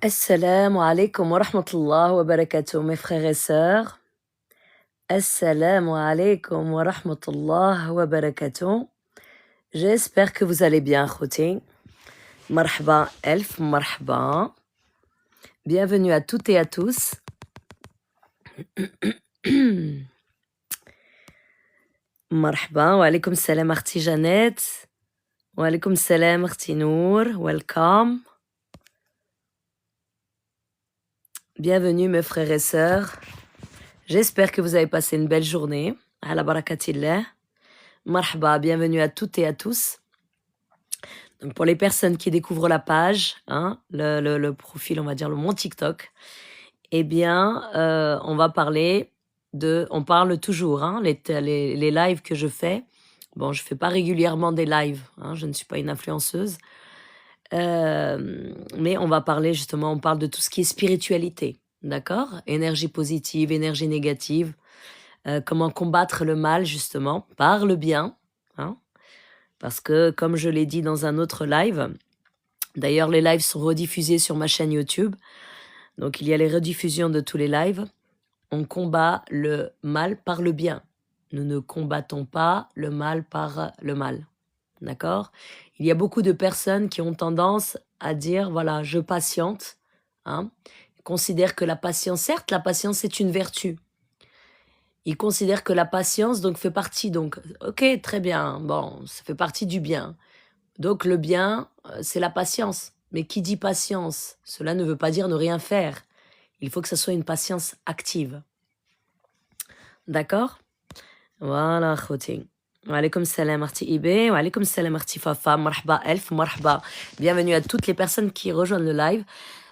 Assalamu alaikum wa rahmatullah wa barakatuh, mes frères et sœurs. Assalamu alaikum wa rahmatullah wa barakatuh. J'espère que vous allez bien, khouti. Marhaba, elf, marhaba. Bienvenue à toutes et à tous. Marhaba, wa alaikum salam, Arti Jeannette. Wa alaikum salam, Arti Nour. Welcome. Bienvenue, mes frères et sœurs. J'espère que vous avez passé une belle journée. Ala barakatillah. Marhaba, bienvenue à toutes et à tous. Donc pour les personnes qui découvrent la page, le profil, on va dire mon TikTok, eh bien, on parle toujours, les lives que je fais. Bon, je fais pas régulièrement des lives, je ne suis pas une influenceuse, mais on parle de tout ce qui est spiritualité, d'accord? Énergie positive, énergie négative, comment combattre le mal justement par le bien, parce que comme je l'ai dit dans un autre live, d'ailleurs les lives sont rediffusés sur ma chaîne YouTube, donc il y a les rediffusions de tous les lives. On combat le mal par le bien. Nous ne combattons pas le mal par le mal, d'accord? Il y a beaucoup de personnes qui ont tendance à dire, voilà, je patiente, Ils considèrent que la patience est une vertu. Ils considèrent que la patience fait partie, ok, très bien, bon, ça fait partie du bien. Donc le bien, c'est la patience. Mais qui dit patience, cela ne veut pas dire ne rien faire. Il faut que ça soit une patience active. D'accord? Voilà, khouti. Wa alaikum salam, Arti Ibe. Wa alaikum salam, Arti Fafa. Marhaba, elf, marhaba. Bienvenue à toutes les personnes qui rejoignent le live.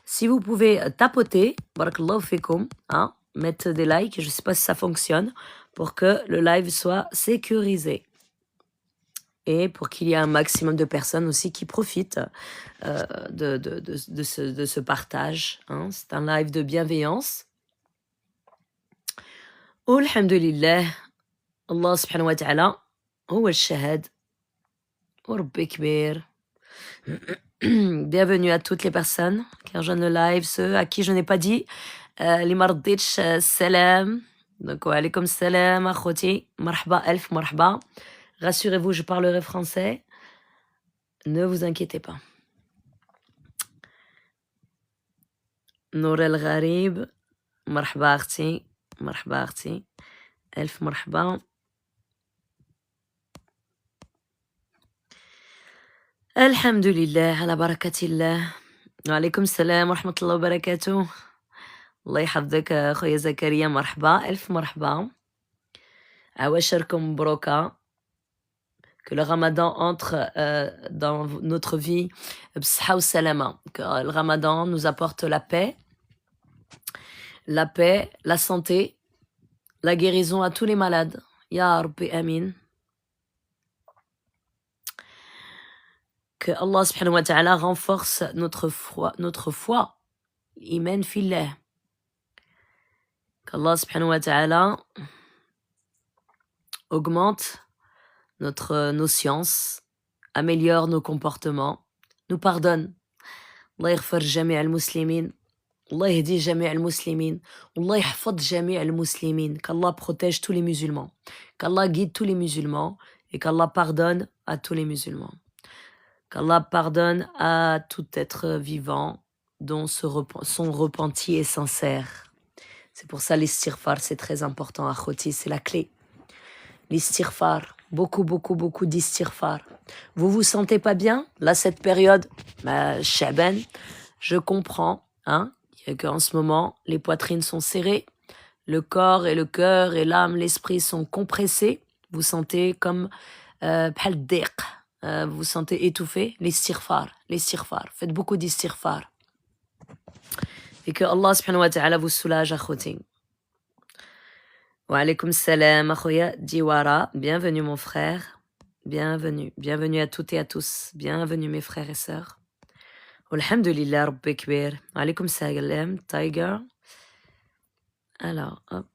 Si vous pouvez tapoter, barakallahu fikum, mettre des likes, je ne sais pas si ça fonctionne, pour que le live soit sécurisé. Et pour qu'il y ait un maximum de personnes aussi qui profitent de ce partage. C'est un live de bienveillance. Alhamdulillah, Allah subhanahu wa ta'ala, huwa al-shahad, wa rabbi kbir. Bienvenue à toutes les personnes qui rejoignent le live, ceux à qui je n'ai pas dit li ma رديتش salam. Donc wa alaykoum salam akhouti, marhaba elf, marhaba. Rassurez-vous, je parlerai français. Ne vous inquiétez pas. Nour El Gharib, marhaba akhti, marhaba akhti. Elf marhaba. Alhamdulillah, ala barakatillah. Wa alaykoum salam wa rahmatullahi wa barakatuh. Allah يحفظك خويا زكريا مرحبا ألف مرحبا. عواشركم مبروكة. Que le ramadan entre dans notre vie بصحة والسلامة. Que le ramadan nous apporte la paix, la santé, la guérison à tous les malades. Ya Rabbi Amin. Que Allah subhanahu wa ta'ala renforce notre foi. Iman fillah. Qu'Allah subhanahu wa ta'ala augmente nos sciences, améliore nos comportements, nous pardonne. Allah yaghfir jami' al-muslimin, Allah yahdi jami' al-muslimin, Allah yahfaz jami' al-muslimin, qu'Allah protège tous les musulmans, qu'Allah guide tous les musulmans et qu'Allah pardonne à tous les musulmans. Qu'Allah pardonne à tout être vivant dont son repenti est sincère. C'est pour ça l'istighfar, c'est très important, akhoti, c'est la clé. L'istighfar, beaucoup d'istighfar. Vous vous sentez pas bien, là, cette période, Shaban, je comprends, qu'en ce moment, les poitrines sont serrées, le corps et le cœur et l'âme, l'esprit sont compressés, vous sentez comme vous vous sentez étouffé, l'istighfar, faites beaucoup d'istighfar. Et que Allah subhanahu wa ta'ala vous soulage, akhouti. Wa alaykoum salam, akhoya Diwara. Bienvenue, mon frère. Bienvenue. Bienvenue à toutes et à tous. Bienvenue, mes frères et sœurs. Alhamdulillah, Rabbi Kbir. Wa alaykoum salam, Tiger. Alors, hop.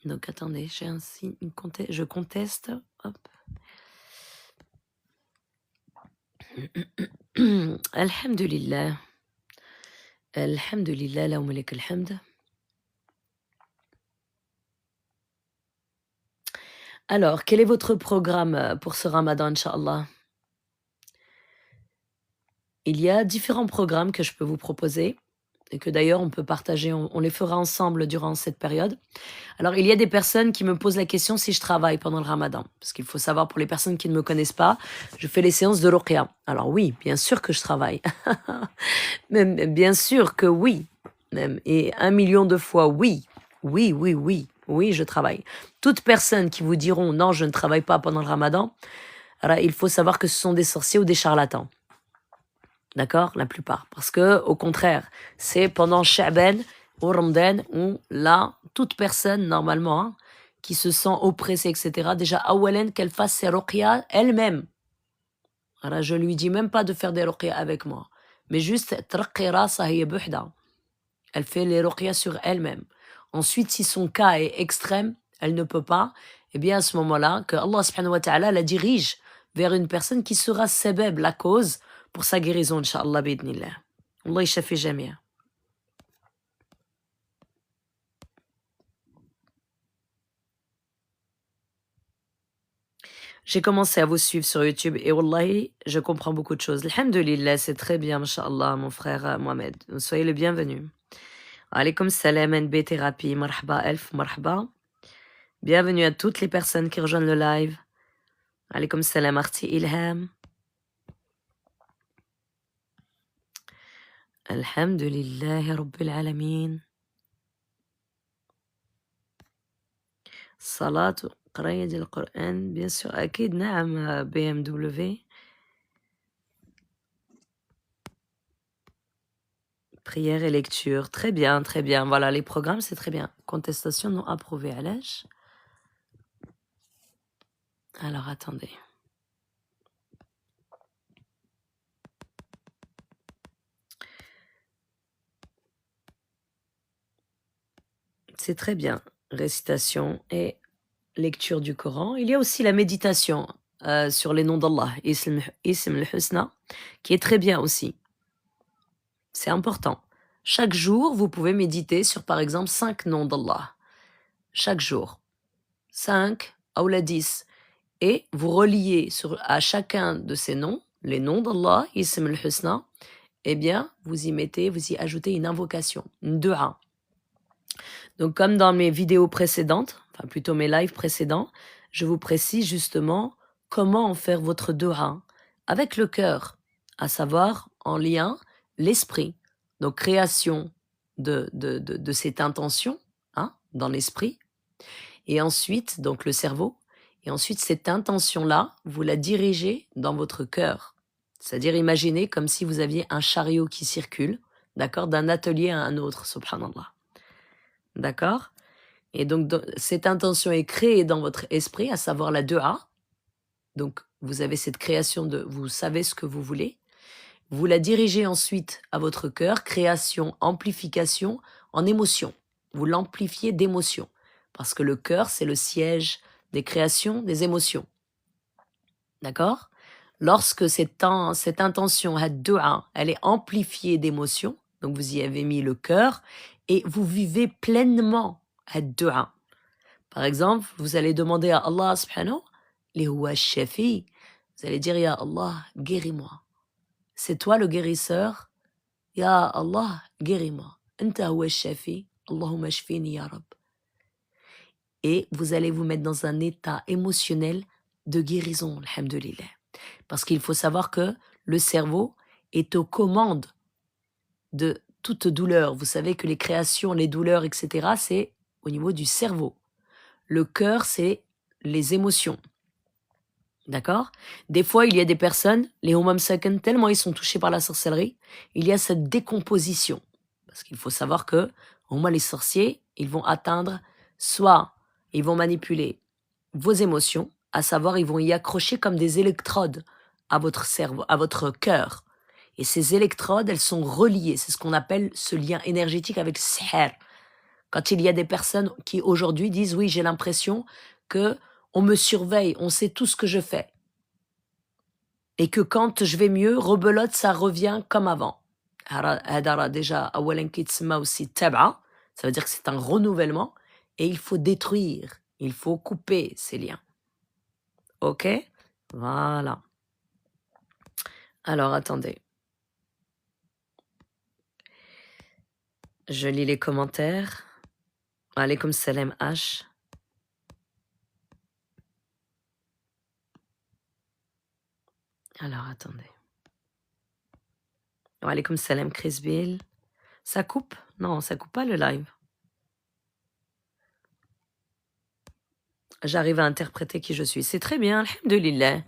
Donc, attendez, j'ai un signe, je conteste. Hop. Alhamdulillah. Alhamdulillah, lahum lak alhamd. Alors, quel est votre programme pour ce ramadan, Inch'Allah? Il y a différents programmes que je peux vous proposer et que d'ailleurs on peut partager, on les fera ensemble durant cette période. Alors, il y a des personnes qui me posent la question si je travaille pendant le ramadan. Parce qu'il faut savoir, pour les personnes qui ne me connaissent pas, je fais les séances de ruqya. Alors oui, bien sûr que je travaille. Même, bien sûr que oui. Même, et 1 million de fois oui. Oui, oui, oui. Oui, je travaille. Toutes personnes qui vous diront non, je ne travaille pas pendant le ramadan, alors il faut savoir que ce sont des sorciers ou des charlatans. D'accord? La plupart. Parce que, au contraire, c'est pendant Sha'ban ou Ramadan où là, toute personne, normalement, hein, qui se sent oppressée, etc., déjà, awalen, qu'elle fasse ses ruqya elle-même. Alors, je lui dis même pas de faire des ruqya avec moi. Mais juste, traqi rasa hiya buhda. Elle fait les ruqya sur elle-même. Ensuite, si son cas est extrême, elle ne peut pas, eh bien, à ce moment-là, que Allah subhanahu wa ta'ala la dirige vers une personne qui sera sebeb, la cause, pour sa guérison, Inch'Allah, bidnillah. Allah yashafi jamia. J'ai commencé à vous suivre sur YouTube et wallahi, je comprends beaucoup de choses. Alhamdulillah, c'est très bien, Inch'Allah, mon frère Mohamed. Soyez le bienvenu. Alaykoum salam, NB Thérapie, marhaba, elf, marhaba. Bienvenue à toutes les personnes qui rejoignent le live. Alaykoum salam, Arti Ilham. Alhamdulillah, Rabbil Alamin. Salat, qraya du Coran, bien sûr, akid, naam, BMW. Prière et lecture, très bien, très bien. Voilà, les programmes, c'est très bien. Contestation non approuvée à l'âge. Alors, attendez. C'est très bien. Récitation et lecture du Coran. Il y a aussi la méditation sur les noms d'Allah, Ism al-Husna, qui est très bien aussi. C'est important. Chaque jour, vous pouvez méditer sur, par exemple, 5 noms d'Allah. Chaque jour. 5, ou la 10. Et vous reliez à chacun de ces noms, les noms d'Allah, Ism al-Husna, eh bien, vous y ajoutez une invocation, une dua. Donc, comme dans mes vidéos précédentes, enfin plutôt mes lives précédents, je vous précise justement comment en faire votre dua avec le cœur, à savoir en lien l'esprit. Donc, création de cette intention hein, dans l'esprit, et ensuite, donc le cerveau, et ensuite cette intention-là, vous la dirigez dans votre cœur. C'est-à-dire, imaginez comme si vous aviez un chariot qui circule, d'accord, d'un atelier à un autre, subhanallah. D'accord? Et donc, cette intention est créée dans votre esprit, à savoir la 2A. Donc, vous avez cette création vous savez ce que vous voulez. Vous la dirigez ensuite à votre cœur, création, amplification en émotion. Vous l'amplifiez d'émotion. Parce que le cœur, c'est le siège des créations, des émotions. D'accord? Lorsque cette intention, elle est amplifiée d'émotion, donc vous y avez mis le cœur, et vous vivez pleinement ad-du'a. Par exemple, vous allez demander à Allah subhanahu, li huwa shafi. Vous allez dire, Ya Allah, guéris-moi. C'est toi le guérisseur. Ya Allah, guéris-moi. Anta huwa shafi. Allahumma shfini ya Rab. Et vous allez vous mettre dans un état émotionnel de guérison, alhamdulillah. Parce qu'il faut savoir que le cerveau est aux commandes de toute douleur. Vous savez que les créations, les douleurs, etc., c'est au niveau du cerveau. Le cœur, c'est les émotions. D'accord? Des fois, il y a des personnes, les Humam Saken, tellement ils sont touchés par la sorcellerie, il y a cette décomposition. Parce qu'il faut savoir que, au moins les sorciers, ils vont atteindre, soit ils vont manipuler vos émotions, à savoir ils vont y accrocher comme des électrodes à votre cerveau, à votre cœur. Et ces électrodes, elles sont reliées. C'est ce qu'on appelle ce lien énergétique avec sihr. Quand il y a des personnes qui aujourd'hui disent oui, j'ai l'impression que on me surveille, on sait tout ce que je fais. et que quand je vais mieux, rebelote, ça revient comme avant. هذا راه déjà أولًا كيتسمى aussi تبعة, ça veut dire que c'est un renouvellement et il faut détruire, il faut couper ces liens. OK? Voilà. Alors attendez, je lis les commentaires. Alaykoum salam H. Alors attendez. Alaykoum salam Chris Bill. Ça coupe? Non, ça coupe pas le live. J'arrive à interpréter qui je suis. C'est très bien, alhamdoulilah.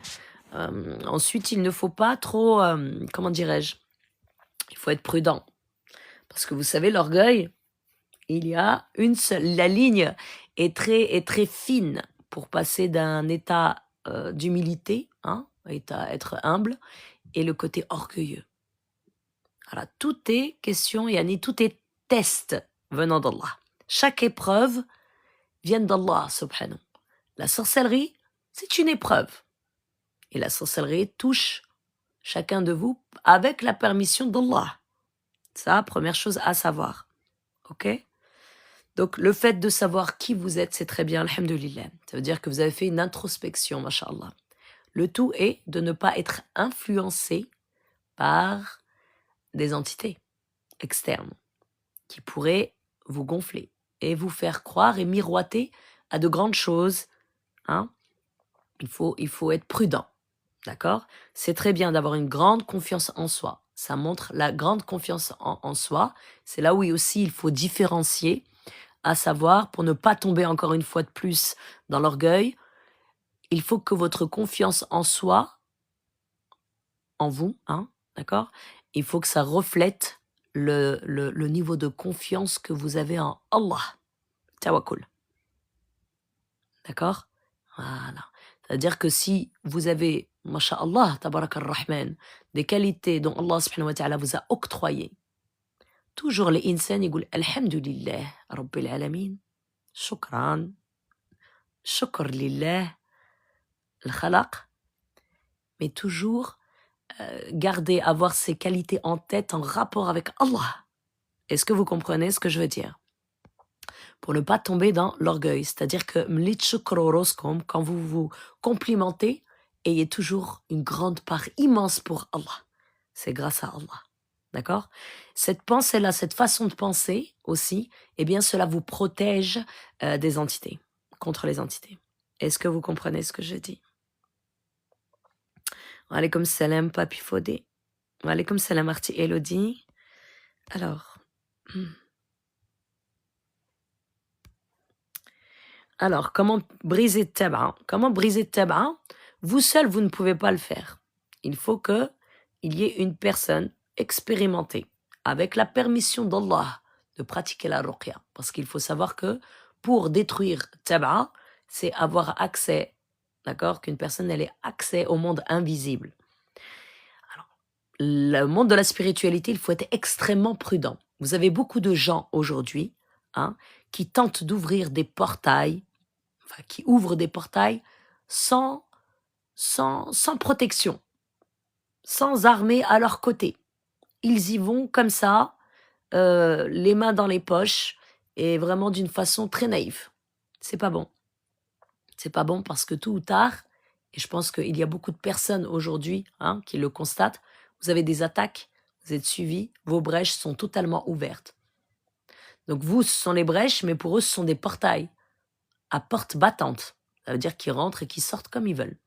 Ensuite, il ne faut pas trop, comment dirais-je? Il faut être prudent. Parce que vous savez, l'orgueil, il y a une seule. La ligne est très fine pour passer d'un état d'humilité, hein, être humble, et le côté orgueilleux. Voilà, tout est question, yani tout est test venant d'Allah. Chaque épreuve vient d'Allah, subhanahu. La sorcellerie, c'est une épreuve. Et la sorcellerie touche chacun de vous avec la permission d'Allah. Ça, première chose à savoir. OK? Donc, le fait de savoir qui vous êtes, c'est très bien, alhamdoulilah. Ça veut dire que vous avez fait une introspection, masha'Allah. Le tout est de ne pas être influencé par des entités externes qui pourraient vous gonfler et vous faire croire et miroiter à de grandes choses. Hein? Il faut être prudent. D'accord? C'est très bien d'avoir une grande confiance en soi. Ça montre la grande confiance en soi. C'est là où aussi il faut différencier, à savoir, pour ne pas tomber encore une fois de plus dans l'orgueil, il faut que votre confiance en soi, en vous, hein, d'accord? Il faut que ça reflète le niveau de confiance que vous avez en Allah. Tawakkul. D'accord? Voilà. C'est-à-dire que si vous avez, masha'Allah, tabarak ar-Rahman, des qualités dont Allah subhanahu wa ta'ala vous a octroyé, toujours les insan يقول الحمد لله رب العالمين شكرا شكر لله الخلق, mais toujours garder, avoir ces qualités en tête en rapport avec Allah. Est-ce que vous comprenez ce que je veux dire? Pour ne pas tomber dans l'orgueil. C'est-à-dire que quand vous vous complimentez, ayez toujours une grande part immense pour Allah. C'est grâce à Allah. D'accord? Cette pensée-là, cette façon de penser aussi, eh bien, cela vous protège des entités, contre les entités. Est-ce que vous comprenez ce que je dis? Wa alaykoum salam, Papi Fodé. Wa alaykoum salam, Arti Elodie. Alors... Alors, comment briser Tab'a? Comment briser Tab'a? Vous seul, vous ne pouvez pas le faire. Il faut qu'il y ait une personne expérimentée, avec la permission d'Allah, de pratiquer la ruqya. Parce qu'il faut savoir que pour détruire Tab'a, c'est avoir accès, d'accord? Qu'une personne ait accès au monde invisible. Alors, le monde de la spiritualité, il faut être extrêmement prudent. Vous avez beaucoup de gens aujourd'hui, hein, qui tentent d'ouvrir des portails, enfin, qui ouvrent des portails sans protection, sans armée à leur côté. Ils y vont comme ça, les mains dans les poches, et vraiment d'une façon très naïve. C'est pas bon. C'est pas bon parce que tôt ou tard, et je pense qu'il y a beaucoup de personnes aujourd'hui, hein, qui le constatent, vous avez des attaques, vous êtes suivis, vos brèches sont totalement ouvertes. Donc vous, ce sont les brèches, mais pour eux, ce sont des portails à porte battante. Ça veut dire qu'ils rentrent et qu'ils sortent comme ils veulent.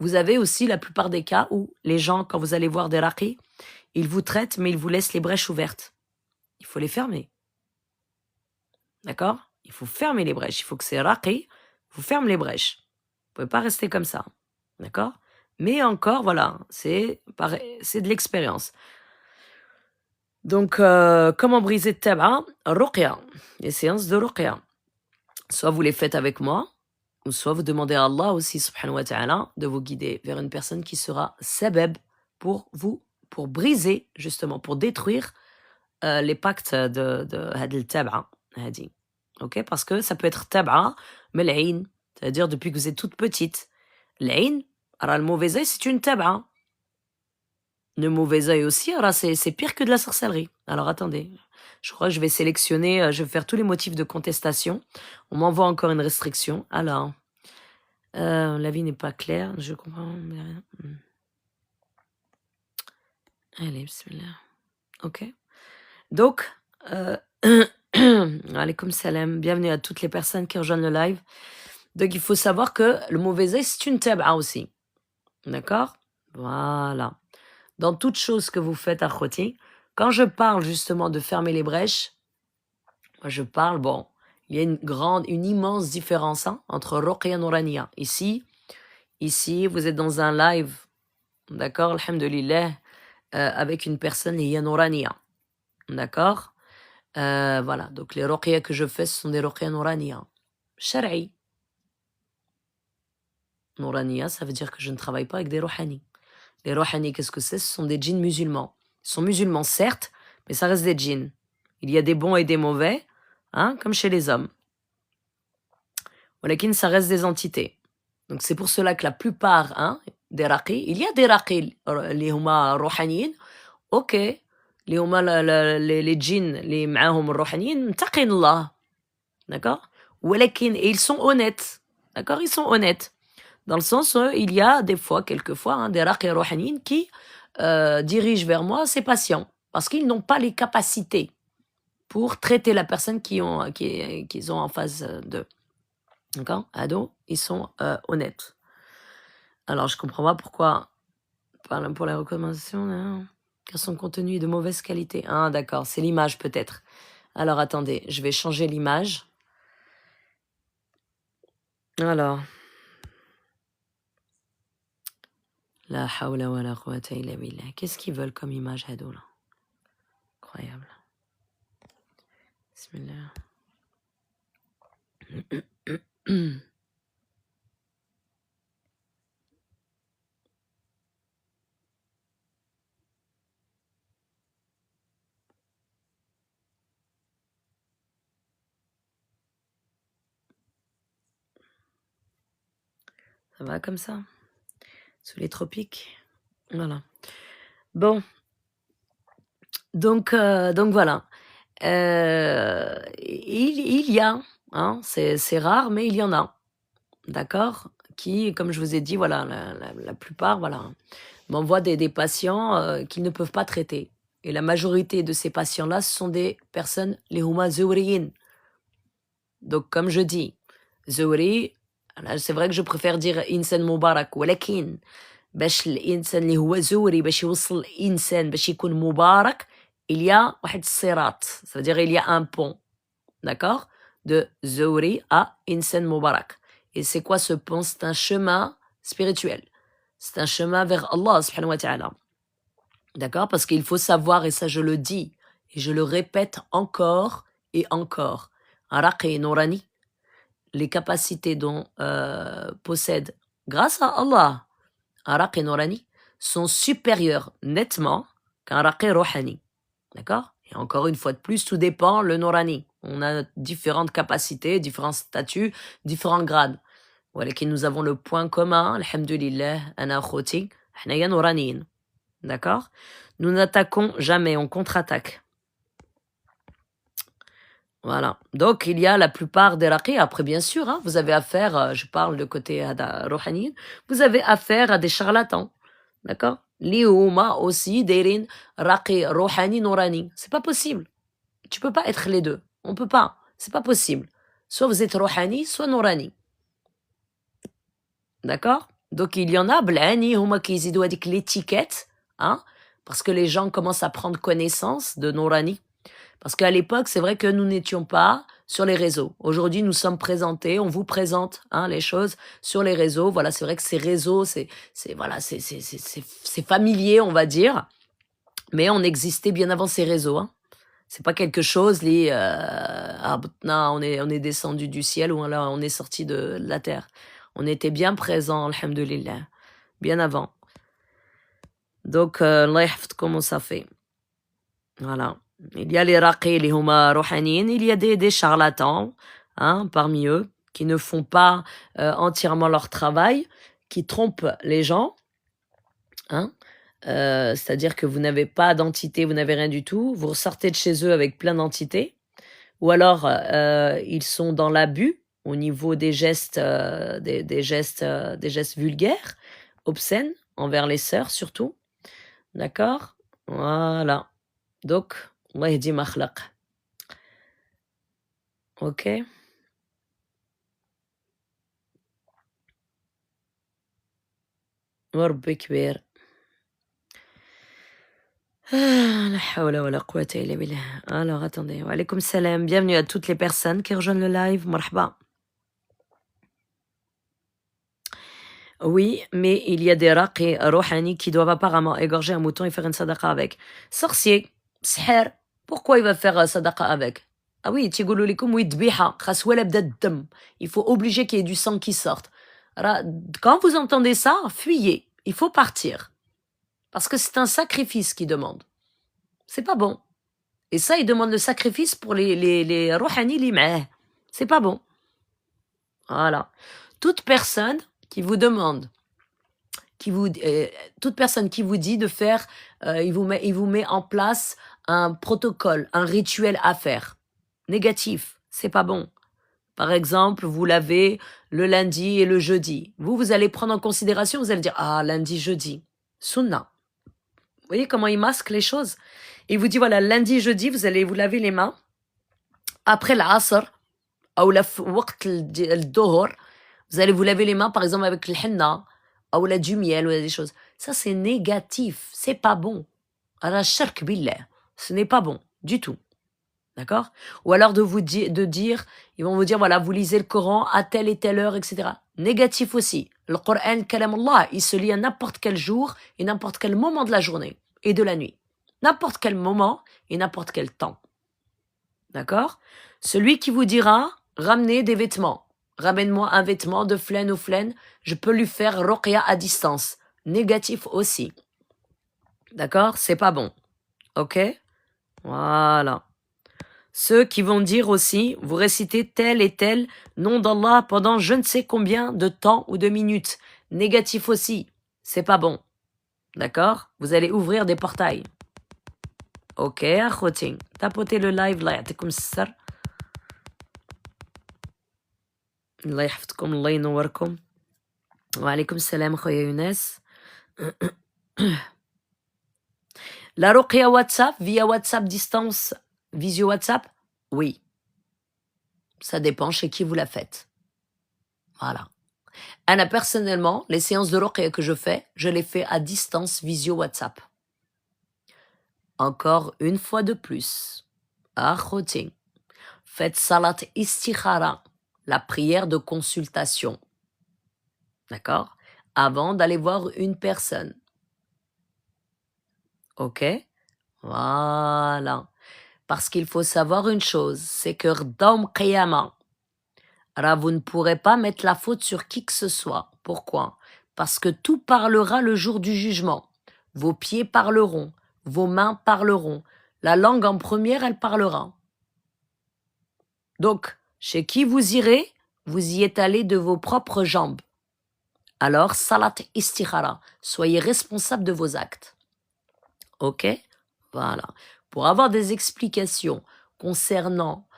Vous avez aussi la plupart des cas où les gens, quand vous allez voir des raqis, ils vous traitent, mais ils vous laissent les brèches ouvertes. Il faut les fermer. D'accord? Il faut fermer les brèches. Il faut que ces raqis vous ferment les brèches. Vous ne pouvez pas rester comme ça. D'accord? Mais encore, voilà, c'est de l'expérience. Donc, comment briser de tabac? Ruqya. Les séances de ruqya. Soit vous les faites avec moi, ou soit vous demandez à Allah aussi, subhanahu wa ta'ala, de vous guider vers une personne qui sera sabab pour vous, pour briser, justement, pour détruire les pactes de hadil tab'a, hadi. Ok? Parce que ça peut être tab'a, mais l'ayn, c'est-à-dire depuis que vous êtes toute petite. L'ayn, alors le mauvais œil, c'est une tab'a. Le mauvais œil aussi, alors c'est pire que de la sorcellerie. Alors attendez, je crois que je vais sélectionner, je vais faire tous les motifs de contestation. On m'envoie encore une restriction. Alors, la vie n'est pas claire, je comprends rien. Allez, bismillah. OK. Donc, alaykoum salam, bienvenue à toutes les personnes qui rejoignent le live. Donc il faut savoir que le mauvais œil, c'est une tab'a aussi. D'accord? Voilà. Dans toute chose que vous faites à Khoti, quand je parle justement de fermer les brèches, moi je parle, bon, il y a une immense différence hein, entre Ruqya Nouraniya. Ici, vous êtes dans un live, d'accord, alhamdoulilah, avec une personne liée Nouraniya. D'accord? Voilà, donc les Ruqya que je fais, ce sont des Ruqya Nouraniya. Shar'i. Nouraniya, ça veut dire que je ne travaille pas avec des Rouhani. Les Rouhani, qu'est-ce que c'est? Ce sont des djinns musulmans. Ils sont musulmans, certes, mais ça reste des djinns. Il y a des bons et des mauvais, hein, comme chez les hommes. Walakin, ça reste des entités. Donc c'est pour cela que la plupart hein, des raqis, il y a des raqis, les huma rouhaniyin, ok, les huma les djinns, les ma'ahum rouhaniyin, mtaqin Allah. D'accord? Walakin, et ils sont honnêtes. D'accord? Ils sont honnêtes. Dans le sens où il y a des fois, quelquefois, hein, des raqis rouhaniyin qui dirigent vers moi ces patients. Parce qu'ils n'ont pas les capacités pour traiter la personne qu'ils ont en face d'eux. D'accord? Ados, ils sont honnêtes. Alors, je comprends pas pourquoi, pour les recommandations, hein, car son contenu est de mauvaise qualité. Ah, d'accord, c'est l'image peut-être. Alors, attendez, je vais changer l'image. Alors. La hawla wa la quwwata illa billah. Qu'est-ce qu'ils veulent comme image, ados, là? Incroyable. Bismillah. Ça va comme ça? Sous les tropiques? Voilà. Bon. Donc voilà. Il y a, hein, c'est rare, mais il y en a, d'accord? Qui, comme je vous ai dit, voilà, la plupart, voilà, m'envoient des patients qu'ils ne peuvent pas traiter. Et la majorité de ces patients-là, ce sont des personnes, les huma zawriyin. Donc, comme je dis, zawri, c'est vrai que je préfère dire insan mubarak, walakin, باش الانسان اللي هو زوري باش يوصل الانسان باش يكون مبارك il y a واحد الصراط, ça veut dire il y a un pont, d'accord, de Zouri à Insen Mubarak. Et c'est quoi ce pont? C'est un chemin spirituel, c'est un chemin vers Allah subhanahu wa ta'ala, d'accord, parce qu'il faut savoir, et ça je le dis et je le répète encore et encore, un raqi nourani, les capacités dont possède grâce à Allah un raqi nourani sont supérieurs nettement qu'un raqi rohani. D'accord? Et encore une fois de plus, tout dépend le nourani. On a différentes capacités, différents statuts, différents grades. Voilà, nous avons le point commun, alhamdulillah, ana khoti, hnaya nouraniyin. D'accord? Nous n'attaquons jamais, on contre-attaque. Voilà. Donc, il y a la plupart des raqis. Après, bien sûr, hein, vous avez affaire, je parle de côté rohani, vous avez affaire à des charlatans. D'accord? Li huma aussi derin raqi rohani nourani. C'est pas possible. Tu peux pas être les deux. On peut pas. C'est pas possible. Soit vous êtes rohani, soit nourani. D'accord? Donc, il y en a, blani, huma qui zidou avec l'étiquette, hein, parce que les gens commencent à prendre connaissance de nourani. Parce qu'à l'époque, c'est vrai que nous n'étions pas sur les réseaux. Aujourd'hui, nous sommes présentés, on vous présente hein, les choses sur les réseaux. Voilà, c'est vrai que ces réseaux, c'est familier, on va dire. Mais on existait bien avant ces réseaux. Hein. C'est pas quelque chose, on est descendu du ciel ou là, on est sorti de la terre. On était bien présents, alhamdoulilah, bien avant. Donc, Allah yahfid comment ça fait. Voilà. Il y a les raqis, les huma rohanines, il y a des charlatans hein, parmi eux qui ne font pas entièrement leur travail, qui trompent les gens. Hein. c'est-à-dire que vous n'avez pas d'entité, vous n'avez rien du tout, vous ressortez de chez eux avec plein d'entités, ou alors, ils sont dans l'abus au niveau des gestes, des gestes vulgaires, obscènes, envers les sœurs surtout, d'accord? Voilà, donc Allah yahdi ma khlaq. OK? وربي كبير. La hawla wa la quwwata illa billah. Alors attendez, wa alaykoum salam, bienvenue à toutes les personnes qui rejoignent le live, marhaba. Oui, mais il y a des raqi rouhani qui doivent apparemment égorger un mouton et faire une sadaqa avec. Sorcier, sher, pourquoi il va faire sadaqa avec? Ah oui, تيقولوا لكم oui دبيحة خاص ولا بدا الدم. Il faut obliger qu'il y ait du sang qui sorte. Alors, quand vous entendez ça, fuyez. Il faut partir. Parce que c'est un sacrifice qu'il demande. C'est pas bon. Et ça, il demande le sacrifice pour les rouhani li ma'ah. C'est pas bon. Voilà. Toute personne qui vous demande, toute personne qui vous dit de faire, il vous met en place un protocole, un rituel à faire. Négatif, c'est pas bon. Par exemple, vous l'avez le lundi et le jeudi. Vous allez prendre en considération, vous allez dire, ah, lundi, jeudi. Sunna. Vous voyez comment il masque les choses? Il vous dit, voilà, lundi, jeudi, vous allez vous laver les mains. Après l'asr, ou la waqt al-dohor, vous allez vous laver les mains, par exemple, avec le henna, ou du miel, ou des choses. Ça, c'est négatif. C'est pas bon. Alors, shirk billah. Ce n'est pas bon du tout. D'accord? Ou alors de dire, ils vont vous dire, voilà, vous lisez le Coran à telle et telle heure, etc. Négatif aussi. Le Coran, kalam Allah, il se lit à n'importe quel jour et n'importe quel moment de la journée et de la nuit. N'importe quel moment et n'importe quel temps. D'accord? Celui qui vous dira, ramenez des vêtements. Ramène-moi un vêtement de flaine ou flaine, je peux lui faire ruqya à distance. Négatif aussi. D'accord? C'est pas bon. Ok? Voilà. Ceux qui vont dire aussi, vous récitez tel et tel nom d'Allah pendant je ne sais combien de temps ou de minutes. Négatif aussi. C'est pas bon. D'accord? Vous allez ouvrir des portails. Ok, akhouti. Tapotez le live, là, ya'tikoum ssar. Allah yahfadkoum, Allah ynourkoum. Wa alaykoum salam, khoya Younes. La ruqya WhatsApp, via WhatsApp distance, visio WhatsApp, oui. Ça dépend chez qui vous la faites. Voilà. Anna, personnellement, les séances de ruqya que je fais, je les fais à distance visio WhatsApp. Encore une fois de plus, akhouti, faites salat istikhara, la prière de consultation. D'accord? Avant d'aller voir une personne. Ok? Voilà. Parce qu'il faut savoir une chose, c'est que Rdam Qiyama, vous ne pourrez pas mettre la faute sur qui que ce soit. Pourquoi? Parce que tout parlera le jour du jugement. Vos pieds parleront, vos mains parleront. La langue en première, elle parlera. Donc, chez qui vous irez, vous y êtes allé de vos propres jambes. Alors, salat istikhara, soyez responsable de vos actes. Ok? Voilà. Pour avoir des explications concernant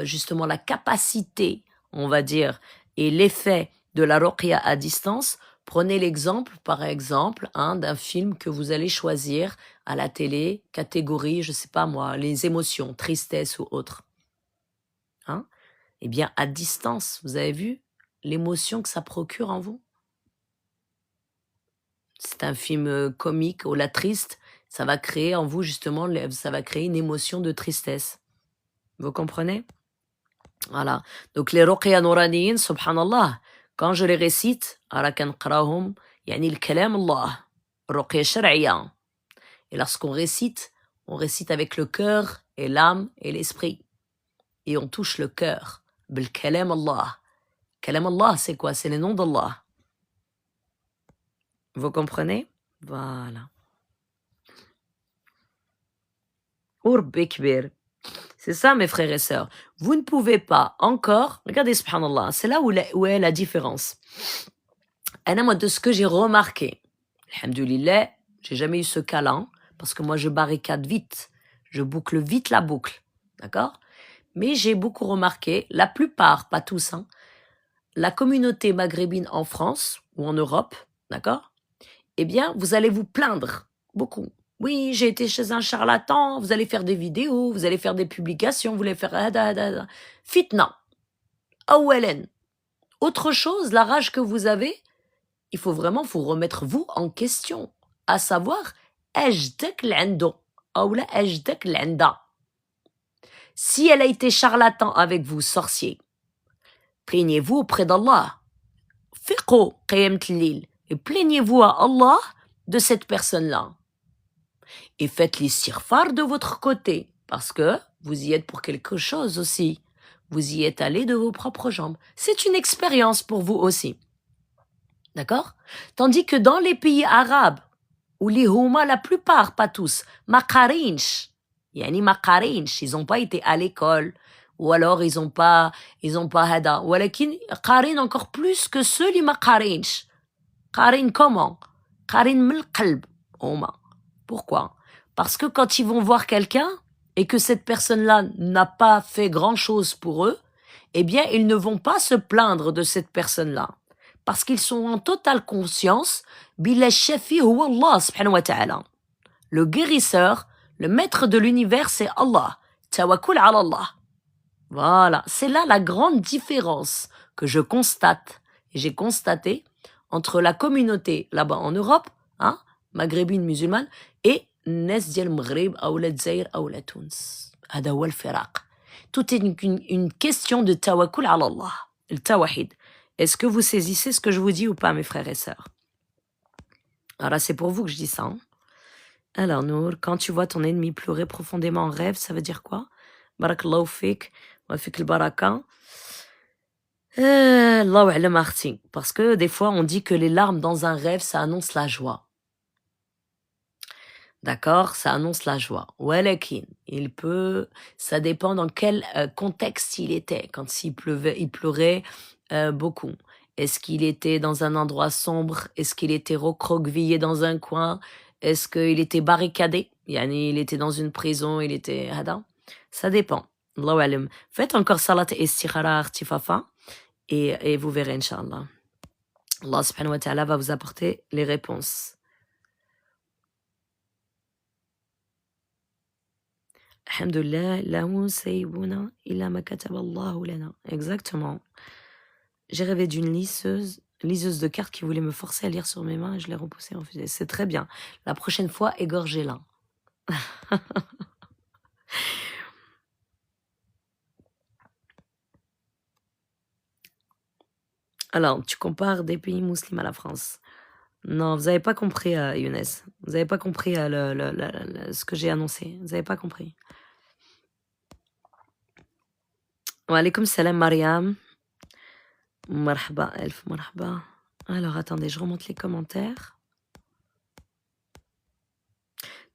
justement la capacité, on va dire, et l'effet de la ruqya à distance, prenez l'exemple, par exemple, d'un film que vous allez choisir à la télé, catégorie, je sais pas moi, les émotions, tristesse ou autre. Hein? Eh bien, à distance, vous avez vu l'émotion que ça procure en vous? C'est un film comique ou la triste, ça va créer en vous justement, ça va créer une émotion de tristesse. Vous comprenez? Voilà. Donc les ruqya nouraniyin, subhanallah, quand je les récite, ala kanqrahum, yani le kalam Allah, ruqya shar'iyya. Et lorsqu'on récite, on récite avec le cœur et l'âme et l'esprit. Et on touche le cœur. Bil kalam Allah. Kalam Allah, c'est quoi? C'est les noms d'Allah. Vous comprenez? Voilà. Urbi kbir. C'est ça, mes frères et sœurs. Vous ne pouvez pas encore... Regardez, subhanallah, c'est là où est la différence. Moi, de ce que j'ai remarqué, alhamdoulilah, J'ai jamais eu ce câlin, parce que moi, je barricade vite. Je boucle vite la boucle. D'accord? Mais j'ai beaucoup remarqué, la plupart, pas tous, hein, la communauté maghrébine en France ou en Europe, d'accord? Eh bien, vous allez vous plaindre beaucoup. Oui, j'ai été chez un charlatan, vous allez faire des vidéos, vous allez faire des publications, vous allez faire fitna. Awelen. Autre chose, la rage que vous avez, il faut vraiment vous remettre vous en question, à savoir أجدك l'endo ou la أجدك l'enda. Si elle a été charlatan avec vous, sorcier, plaignez-vous auprès d'Allah. Fiqhu qiyam al-lil. Et plaignez-vous à Allah de cette personne-là. Et faites l'istighfar de votre côté, parce que vous y êtes pour quelque chose aussi. Vous y êtes allé de vos propres jambes. C'est une expérience pour vous aussi. D'accord? Tandis que dans les pays arabes, où les Houma, la plupart, pas tous, maqarinch, yani maqarinch, ils n'ont pas été à l'école, ou alors ils ont pas hada. Walakin, qarin encore plus que ceux les maqarinch. Qarin comment? Qarin mil qalb, Houma. Pourquoi? Parce que quand ils vont voir quelqu'un, et que cette personne-là n'a pas fait grand-chose pour eux, eh bien, ils ne vont pas se plaindre de cette personne-là. Parce qu'ils sont en totale conscience, Billah Shafi huwa Allah subhanahu wa ta'ala. Le guérisseur, le maître de l'univers, c'est Allah. Tawakkul ala Allah. Voilà, c'est là la grande différence que je constate, et j'ai constaté, entre la communauté là-bas en Europe, hein, maghrébine musulmane, et Nes dial Maghreb, ou la Dzaïr, ou la Tunis. Hada huwa al-firaq. Tout est une question de tawakkul ala Allah, le tawahid. Est-ce que vous saisissez ce que je vous dis ou pas, mes frères et sœurs? Alors, c'est pour vous que je dis ça. Hein. Alors, Nour, quand tu vois ton ennemi pleurer profondément en rêve, ça veut dire quoi? Barakallahu fik, wa fik al-baraka. Allahu a'lam arti. Parce que des fois, on dit que les larmes dans un rêve, ça annonce la joie. D'accord? Ça annonce la joie. Walakin, ça dépend dans quel contexte il était. Quand il pleurait beaucoup. Est-ce qu'il était dans un endroit sombre? Est-ce qu'il était recroquevillé dans un coin? Est-ce qu'il était barricadé? Yani, il était dans une prison, il était hada? Ça dépend. Allahu alam. Faites encore salat et istikhara artifafa et vous verrez, Inch'Allah. Allah subhanahu wa ta'ala va vous apporter les réponses. Alhamdulillah, lahu sayyibuna illa ma kataballahu lana. Exactement. J'ai rêvé d'une liseuse de cartes qui voulait me forcer à lire sur mes mains et je l'ai repoussée en fusée. C'est très bien. La prochaine fois, égorgez-la. Alors, tu compares des pays musulmans à la France. Non, vous n'avez pas compris, Younes. Vous n'avez pas compris ce que j'ai annoncé. Vous n'avez pas compris. Wa alaykoum salam, Mariam. Marhaba, elf, marhaba. Alors, attendez, je remonte les commentaires.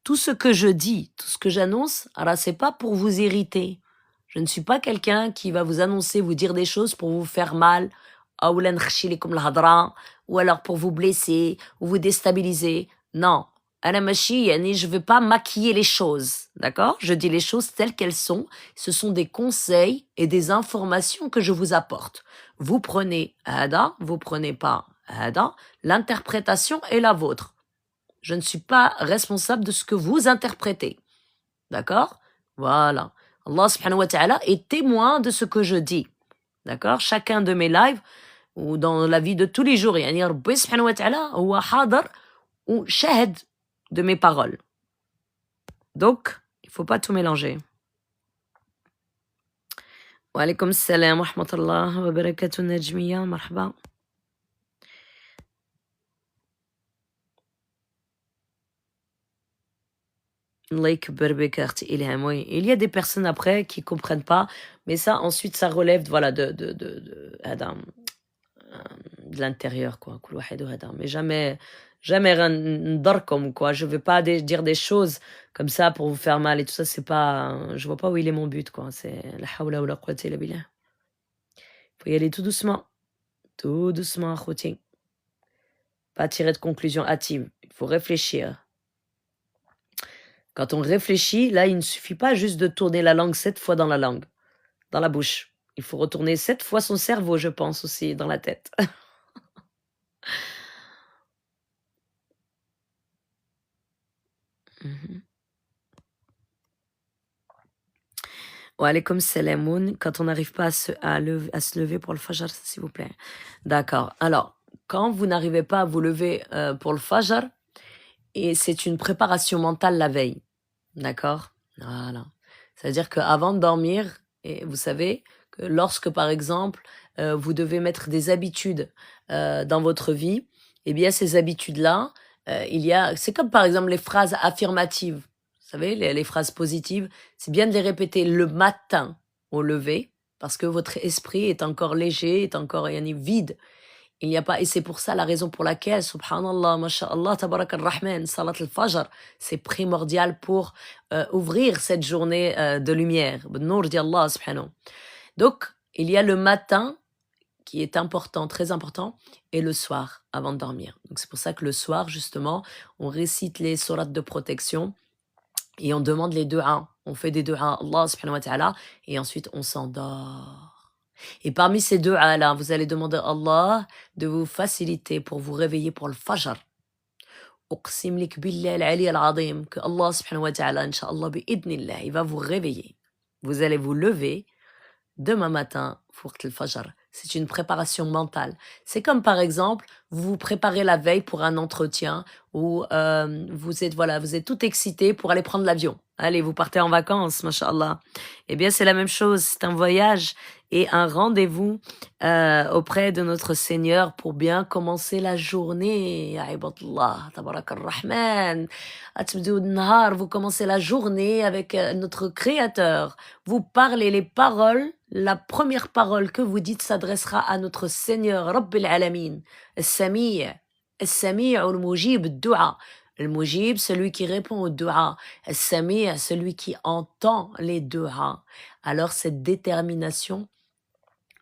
Tout ce que je dis, tout ce que j'annonce, alors c'est pas pour vous irriter. Je ne suis pas quelqu'un qui va vous annoncer, vous dire des choses pour vous faire mal, ou alors pour vous blesser, ou vous déstabiliser. Non. Je ne veux pas maquiller les choses. D'accord? Je dis les choses telles qu'elles sont. Ce sont des conseils et des informations que je vous apporte. Vous prenez Hada, vous prenez pas Hada. L'interprétation est la vôtre. Je ne suis pas responsable de ce que vous interprétez. D'accord? Voilà. Allah subhanahu wa ta'ala est témoin de ce que je dis. D'accord? Chacun de mes lives, ou dans la vie de tous les jours, yani Rabbi subhanahu wa ta'ala, huwa hadar ou shahid de mes paroles. Donc, il ne faut pas tout mélanger. Wa alaykoum salam wa rahmatullah wa barakatuh Najmiya, marhaba. Like Ilham, oui. Il y a des personnes après qui comprennent pas, mais ça ensuite ça relève voilà de l'intérieur quoi. Mais jamais comme quoi. Je veux pas dire des choses comme ça pour vous faire mal et tout ça. C'est pas, je vois pas où il est mon but quoi. C'est la hawla wa la quwwata illa billah. Faut y aller tout doucement, khouti. Pas tirer de conclusion hâtive. Il faut réfléchir. Quand on réfléchit, là, il ne suffit pas juste de tourner la langue 7 fois dans la bouche. Il faut retourner 7 fois son cerveau, je pense aussi, dans la tête. Mmh. Wa alaykoum salamoun. Quand on n'arrive pas à se lever pour le fajr, s'il vous plaît. D'accord. Alors, quand vous n'arrivez pas à vous lever, pour le fajr, et c'est une préparation mentale la veille, d'accord? Voilà. C'est-à-dire qu'avant de dormir, et vous savez que lorsque, par exemple, vous devez mettre des habitudes, dans votre vie, eh bien ces habitudes-là, c'est comme par exemple les phrases affirmatives. Vous savez, les phrases positives, c'est bien de les répéter le matin au lever, parce que votre esprit est encore léger, est encore yani vide. Il n'y a pas, et c'est pour ça la raison pour laquelle, subhanallah, masha'Allah, tabarak al-Rahman, salat al-Fajr, c'est primordial pour ouvrir cette journée de lumière. Nour di Allah, subhanahu. Donc, il y a le matin qui est important, très important, et le soir, avant de dormir. Donc, c'est pour ça que le soir, justement, on récite les sourates de protection et on demande les du'as. On fait des du'as à Allah, subhanahu wa ta'ala, et ensuite on s'endort. Et parmi ces du'as-là, vous allez demander à Allah de vous faciliter pour vous réveiller pour le fajr. Uqsim lik billah al-ali al-azim, que Allah subhanahu wa ta'ala, incha'Allah, bi'idnillah, il va vous réveiller. Vous allez vous lever demain matin, Fourt al-Fajr. C'est une préparation mentale. C'est comme par exemple, vous vous préparez la veille pour un entretien où vous êtes tout excité pour aller prendre l'avion. Allez, vous partez en vacances, mashallah. Eh bien, c'est la même chose. C'est un voyage et un rendez-vous auprès de notre Seigneur pour bien commencer la journée. Ya ibadallah, tabarak ar-Rahman. Atbdou nahar, vous commencez la journée avec notre Créateur. Vous parlez les paroles. La première parole que vous dites s'adressera à notre Seigneur, Rabbil Alamin, Al-Sami', Al-Sami' al-Mujib ad-Du'a. Al-Mujib, celui qui répond au Du'a. Al-Sami', celui qui entend les Du'a. Alors cette détermination,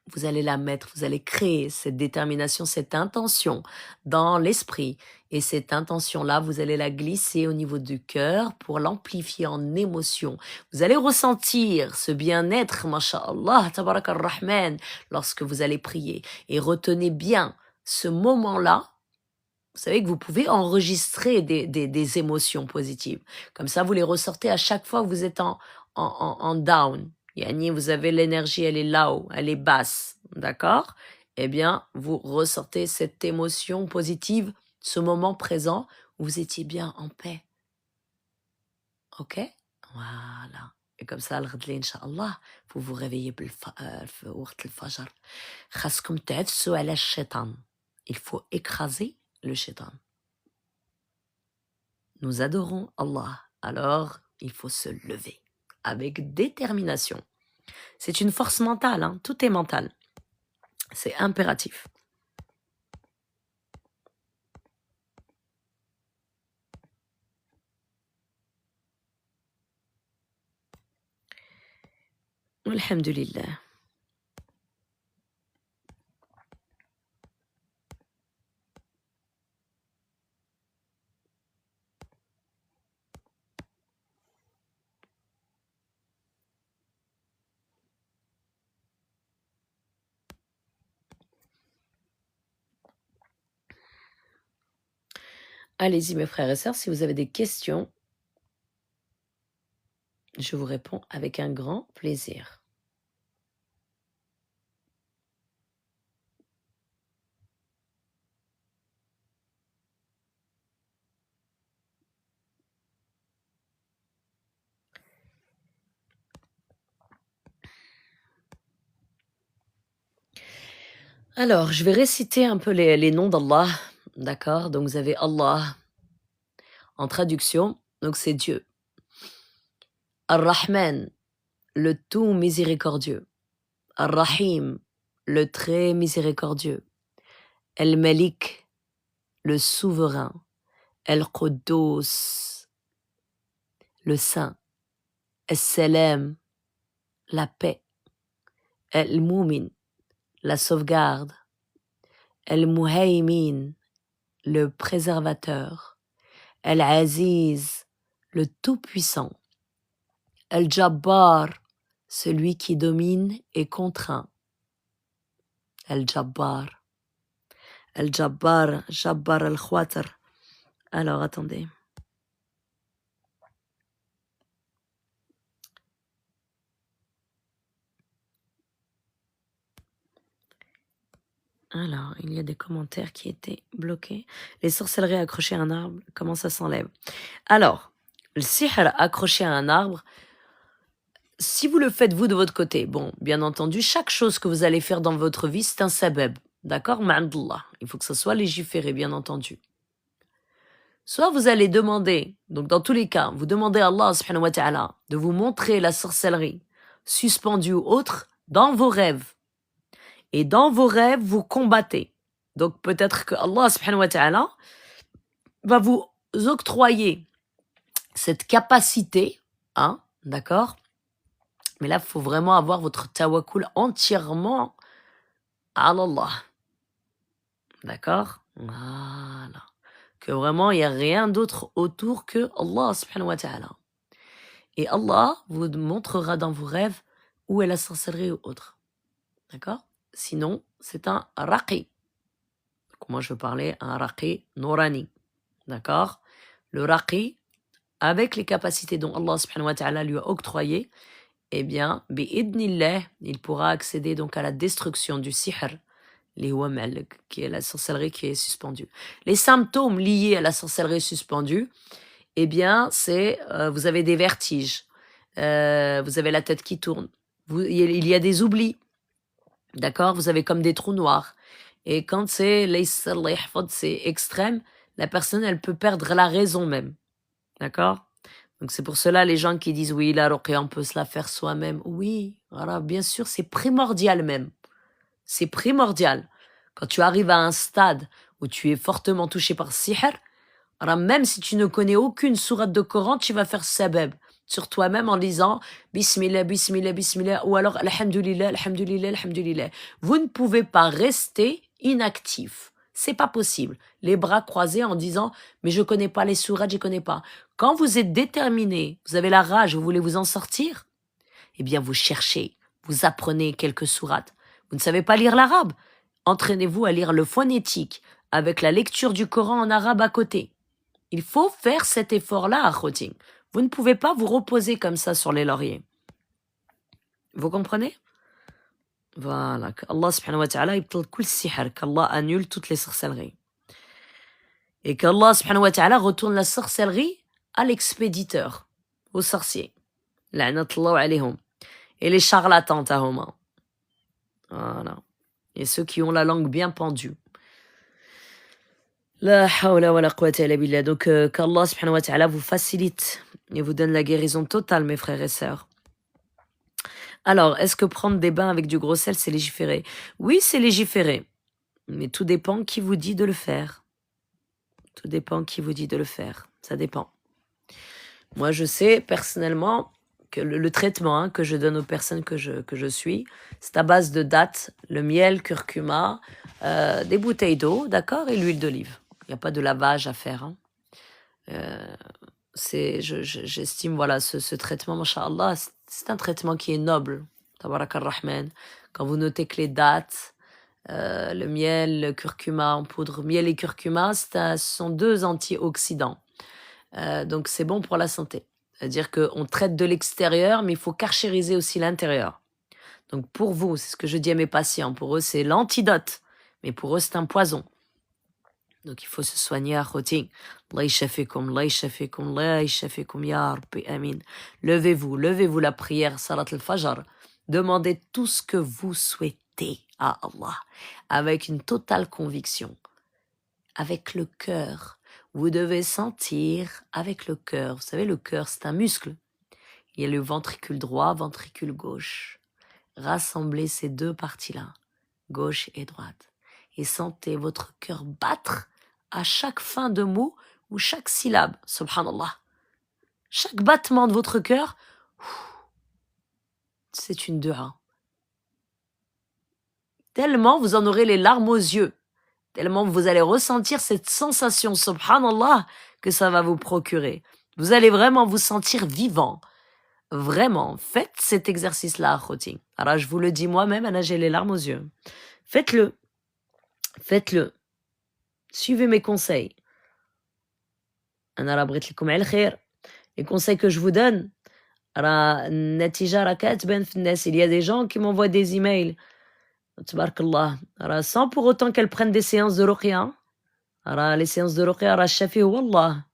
vous allez la mettre, vous allez créer cette détermination, cette intention dans l'esprit. Et cette intention-là, vous allez la glisser au niveau du cœur pour l'amplifier en émotion. Vous allez ressentir ce bien-être, masha'Allah, tabarak ar-Rahman, lorsque vous allez prier. Et retenez bien ce moment-là. Vous savez que vous pouvez enregistrer des émotions positives. Comme ça, vous les ressortez à chaque fois que vous êtes en down. Yani, vous avez l'énergie, elle est là-haut, elle est basse, d'accord? Eh bien, vous ressortez cette émotion positive, ce moment présent où vous étiez bien en paix. Ok? Voilà. Et comme ça, al-ghadli, incha'Allah, vous vous réveillez وقت الفجر. خاصكم تعفسوا على الشيطان. Il faut écraser le shaitan. Nous adorons Allah. Alors, il faut se lever avec détermination. C'est une force mentale, hein. Tout est mental. C'est impératif. Alhamdulillah. Allez-y, mes frères et sœurs, si vous avez des questions, je vous réponds avec un grand plaisir. Alors, je vais réciter un peu les noms d'Allah, d'accord? Donc, vous avez Allah en traduction, donc c'est Dieu. Ar-Rahman, le tout miséricordieux. Ar-Rahim, le très miséricordieux. El-Malik, le souverain. El-Quddus, le saint. El-Salam, la paix. El-Mumin, la sauvegarde. El-Muhaymin, le préservateur. El-Aziz, le Tout-Puissant. Al-Jabbar, celui qui domine et contraint. Al-Jabbar. Al-Jabbar, Jabbar al-Khwatar. Alors, attendez. Alors, il y a des commentaires qui étaient bloqués. Les sorcelleries accrochées à un arbre, comment ça s'enlève? Alors, le sihr accroché à un arbre, si vous le faites vous de votre côté, bon, bien entendu, chaque chose que vous allez faire dans votre vie, c'est un sabab. D'accord? Ma'andallah. Il faut que ça soit légiféré, bien entendu. Soit vous allez demander, donc dans tous les cas, vous demandez à Allah subhanahu wa ta'ala de vous montrer la sorcellerie suspendue ou autre dans vos rêves. Et dans vos rêves, vous combattez. Donc peut-être que Allah subhanahu wa ta'ala va vous octroyer cette capacité, hein, d'accord? Mais là, il faut vraiment avoir votre tawakkul entièrement à Allah. D'accord? Voilà. Que vraiment, il n'y a rien d'autre autour que Allah subhanahu wa ta'ala. Et Allah vous montrera dans vos rêves où est la sorcellerie ou autre. D'accord? Sinon, c'est un raqi. Donc moi, je veux parler un raqi nourani. D'accord? Le raqi, avec les capacités dont Allah subhanahu wa ta'ala lui a octroyées, eh bien, bi'idnillah, il pourra accéder donc à la destruction du sihr, les wamal, qui est la sorcellerie qui est suspendue. Les symptômes liés à la sorcellerie suspendue, eh bien, c'est vous avez des vertiges, vous avez la tête qui tourne, il y a des oublis, d'accord? Vous avez comme des trous noirs. Et quand c'est extrême, la personne, elle peut perdre la raison même, d'accord? Donc c'est pour cela les gens qui disent oui, la ruqya, on peut se la faire soi-même. Oui, voilà, bien sûr, c'est primordial même. C'est primordial. Quand tu arrives à un stade où tu es fortement touché par sihr, alors même si tu ne connais aucune sourate de Coran, tu vas faire sabab sur toi-même en disant Bismillah, Bismillah, Bismillah, ou alors Alhamdulillah, Alhamdulillah, Alhamdulillah. Vous ne pouvez pas rester inactif. C'est pas possible. Les bras croisés en disant mais je connais pas les sourates, je connais pas. Quand vous êtes déterminé, vous avez la rage, vous voulez vous en sortir, eh bien vous cherchez, vous apprenez quelques sourates. Vous ne savez pas lire l'arabe? Entraînez-vous à lire le phonétique avec la lecture du Coran en arabe à côté. Il faut faire cet effort-là à Khoting. Vous ne pouvez pas vous reposer comme ça sur les lauriers. Vous comprenez? Voilà, qu'Allah subhanahu wa ta'ala ibtal kul sihr, qu'Allah annule toutes les sorcelleries. Et qu'Allah subhanahu wa ta'ala retourne la sorcellerie à l'expéditeur, aux sorciers. La'natullah alayhum. Et les charlatans, tahoma. Voilà. Et ceux qui ont la langue bien pendue. La hawla wa la quwwata illa billah. Donc qu'Allah subhanahu wa ta'ala vous facilite et vous donne la guérison totale, mes frères et sœurs. Alors, est-ce que prendre des bains avec du gros sel, c'est légiféré? Oui, c'est légiféré. Mais tout dépend qui vous dit de le faire. Tout dépend qui vous dit de le faire. Ça dépend. Moi, je sais personnellement que le traitement que je donne aux personnes que je suis, c'est à base de dattes, le miel, curcuma, des bouteilles d'eau, d'accord, et l'huile d'olive. Il n'y a pas de lavage à faire. Hein. J'estime, voilà, ce traitement, masha'Allah, c'est un traitement qui est noble. Tabarak ar-Rahman. Quand vous notez que les dattes, le miel, le curcuma en poudre, miel et curcuma, ce sont deux antioxydants. Donc c'est bon pour la santé. C'est-à-dire qu'on traite de l'extérieur, mais il faut carchériser aussi l'intérieur. Donc pour vous, c'est ce que je dis à mes patients, pour eux c'est l'antidote, mais pour eux c'est un poison. Donc il faut se soigner à Khoting. Allah yashafikum, Allah yashafikum, Allah yashafikum, ya Rabbi, amin. Levez-vous la prière, salat al-fajr. Demandez tout ce que vous souhaitez à Allah, avec une totale conviction, avec le cœur. Vous devez sentir avec le cœur. Vous savez, le cœur, c'est un muscle. Il y a le ventricule droit, ventricule gauche. Rassemblez ces deux parties-là, gauche et droite, et sentez votre cœur battre à chaque fin de mot ou chaque syllabe. Subhanallah. Chaque battement de votre cœur, c'est une dua. Tellement vous en aurez les larmes aux yeux. Tellement vous allez ressentir cette sensation, subhanallah, que ça va vous procurer. Vous allez vraiment vous sentir vivant. Vraiment, faites cet exercice-là, Khoti. Alors, je vous le dis moi-même, Anna, j'ai les larmes aux yeux. Faites-le. Faites-le. Suivez mes conseils. Anna rabrit likoum al khair. Les conseils que je vous donne, راه النتيجة راه كتبان في الناس. Il y a des gens qui m'envoient des emails. تبارك راه sans pour autant qu'elles prennent des séances de ruqya. راه les séances de ruqya راه الشافي هو الله.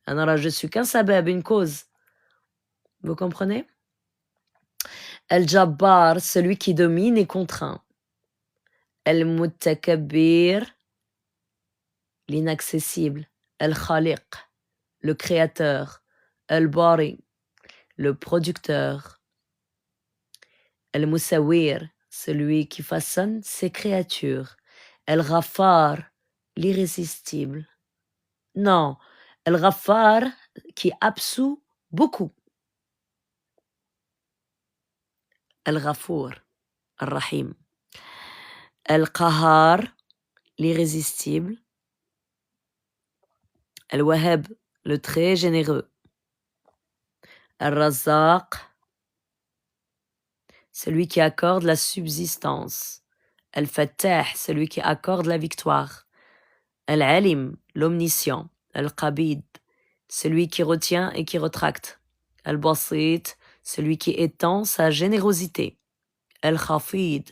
أنا راه je suis qu'un sabab, une cause. Vous comprenez? Al-Jabbar, celui qui domine et contraint. Al-Muttakabbir, l'inaccessible. Al-Khaliq, le créateur. Al-Bari, le producteur. Al-Musawir, celui qui façonne ses créatures. Al-Ghaffar, l'irrésistible. Non, Al-Ghaffar qui absout beaucoup. Al-Ghafour, Al-Rahim. Al-Qahar, l'irrésistible. Al-Wahhab, le très généreux. Al-Razzaq, celui qui accorde la subsistance. Al-Fattah, celui qui accorde la victoire. Al-Alim, l'omniscient. Al-Qabid, celui qui retient et qui retracte. Al-Basit, celui qui étend sa générosité. Al-Khafid,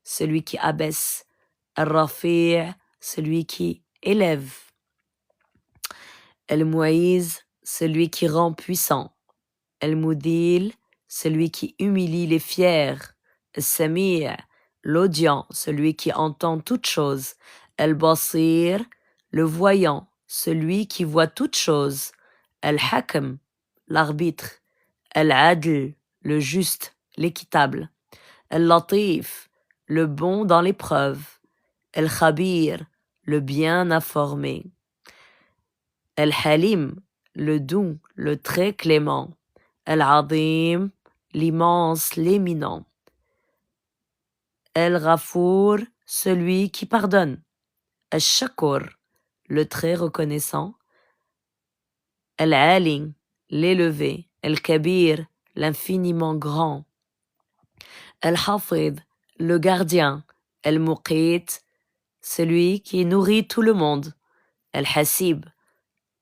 celui qui abaisse. Al-Rafi', celui qui élève. Al-Mu'iz, celui qui rend puissant. Al-Mudil, celui qui humilie les fiers. Al-Sami', l'audient, celui qui entend toutes choses. Al-Basir, le voyant, celui qui voit toutes choses. Al-Hakam, l'arbitre. Al-Adl, le juste, l'équitable. Al-Latif, le bon dans l'épreuve. Al-Khabir, le bien informé. Al-Halim, le doux, le très clément. Al-Azim, l'immense, l'éminent. Al-Ghafour, celui qui pardonne. Al-Shakur, le très reconnaissant. Al-Ali, l'élevé. Al-Kabir, l'infiniment grand. Al-Hafid, le gardien. Al-Muqit, celui qui nourrit tout le monde. Al-Hasib,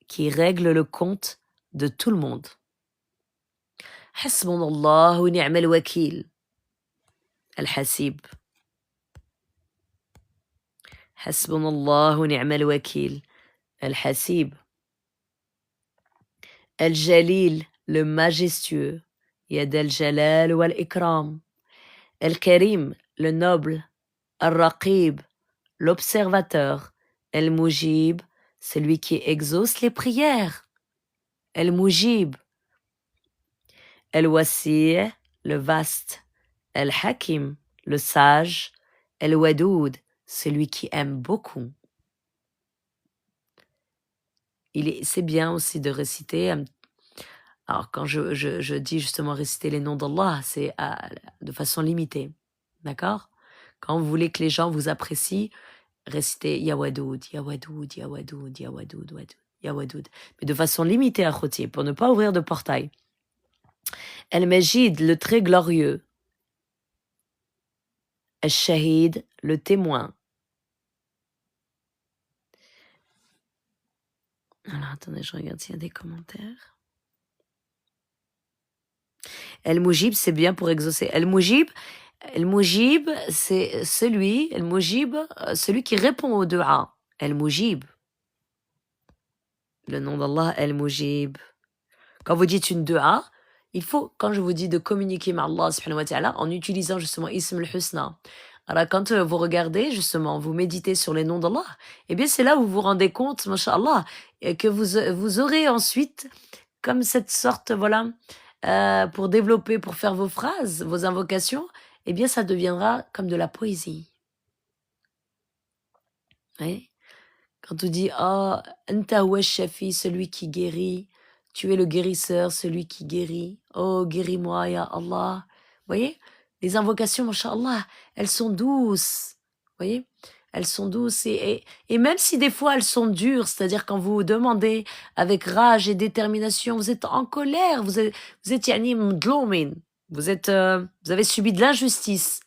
qui règle le compte de tout le monde. Hasbunallah wa ni'mal wakil. Al-Hasib. Hasbunallah wa ni'mal wakil. Al-Hasib. Al-Jalil, le majestueux. Yad al-Jalal wal-Ikram. Al-Karim, le noble. Al-Raqib, l'observateur. Al-Mujib, celui qui exauce les prières. Al-Mujib. Al-Wasi', le vaste. Al-Hakim, le sage. Al-Wadoud, celui qui aime beaucoup. C'est bien aussi de réciter. Alors, quand je dis justement réciter les noms d'Allah, c'est de façon limitée. D'accord? Quand vous voulez que les gens vous apprécient, récitez Ya Wadoud, Ya Wadoud, Ya Wadoud, Ya Wadoud, Wadoud, Ya Wadoud. Mais de façon limitée à Khotier, pour ne pas ouvrir de portail. El-Majid, le très glorieux. El-Shahid, le témoin. Alors, attendez, je regarde s'il y a des commentaires. El-Mujib, c'est bien pour exaucer. El-Mujib, c'est celui, El-Mujib, celui qui répond au dua. El-Mujib. Le nom d'Allah, El-Mujib. Quand vous dites une dua, il faut, quand je vous dis de communiquer avec Allah subhanahu wa ta'ala, en utilisant justement Ism al-Husna. Alors, quand vous regardez, justement, vous méditez sur les noms d'Allah, eh bien, c'est là où vous vous rendez compte, masha'Allah, et que vous aurez ensuite, comme cette sorte, voilà, pour développer, pour faire vos phrases, vos invocations, eh bien, ça deviendra comme de la poésie. Oui. Quand tu dis, oh, Anta huwa shafi, celui qui guérit, tu es le guérisseur, celui qui guérit. Oh, guéris-moi, ya Allah. Vous voyez, les invocations, masha'Allah, elles sont douces. Vous voyez, elles sont douces. Et même si des fois elles sont dures, c'est-à-dire quand vous demandez avec rage et détermination, vous êtes en colère, vous êtes yani مظلومين, vous avez subi de l'injustice.